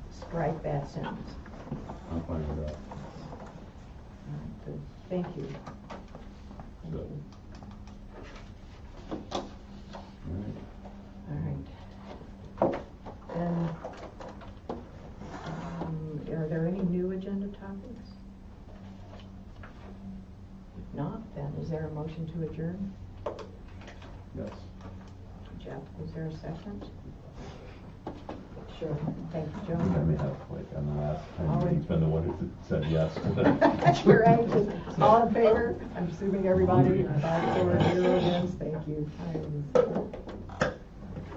Speaker 1: strike that sentence.
Speaker 2: I'm fine with that.
Speaker 1: All right, good. Thank you. Thank
Speaker 2: Good.
Speaker 1: you.
Speaker 2: All right.
Speaker 1: All right. Then, are there any new agenda topics? If not, then is there a motion to adjourn?
Speaker 2: Yes.
Speaker 1: Jeff, is there a second?
Speaker 6: Sure.
Speaker 1: Thank you,
Speaker 2: I think I
Speaker 1: Joe.
Speaker 2: may have, like, on the last
Speaker 1: All
Speaker 2: time,
Speaker 1: in-
Speaker 2: he's been the one who said yes.
Speaker 1: You're anxious. All in favor? I'm assuming everybody, 5-4 against, thank you.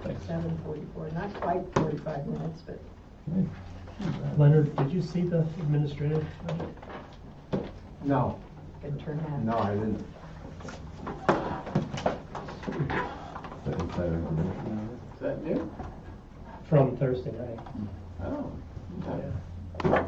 Speaker 2: Thanks.
Speaker 1: 7:44, not quite 45 minutes, but
Speaker 3: Leonard, did you see the administrative budget?
Speaker 4: No,
Speaker 1: good turnout.
Speaker 4: no, I didn't.
Speaker 2: Is that insider information?
Speaker 5: Is that new?
Speaker 3: From Thursday night.
Speaker 5: Oh. okay.
Speaker 3: Yeah.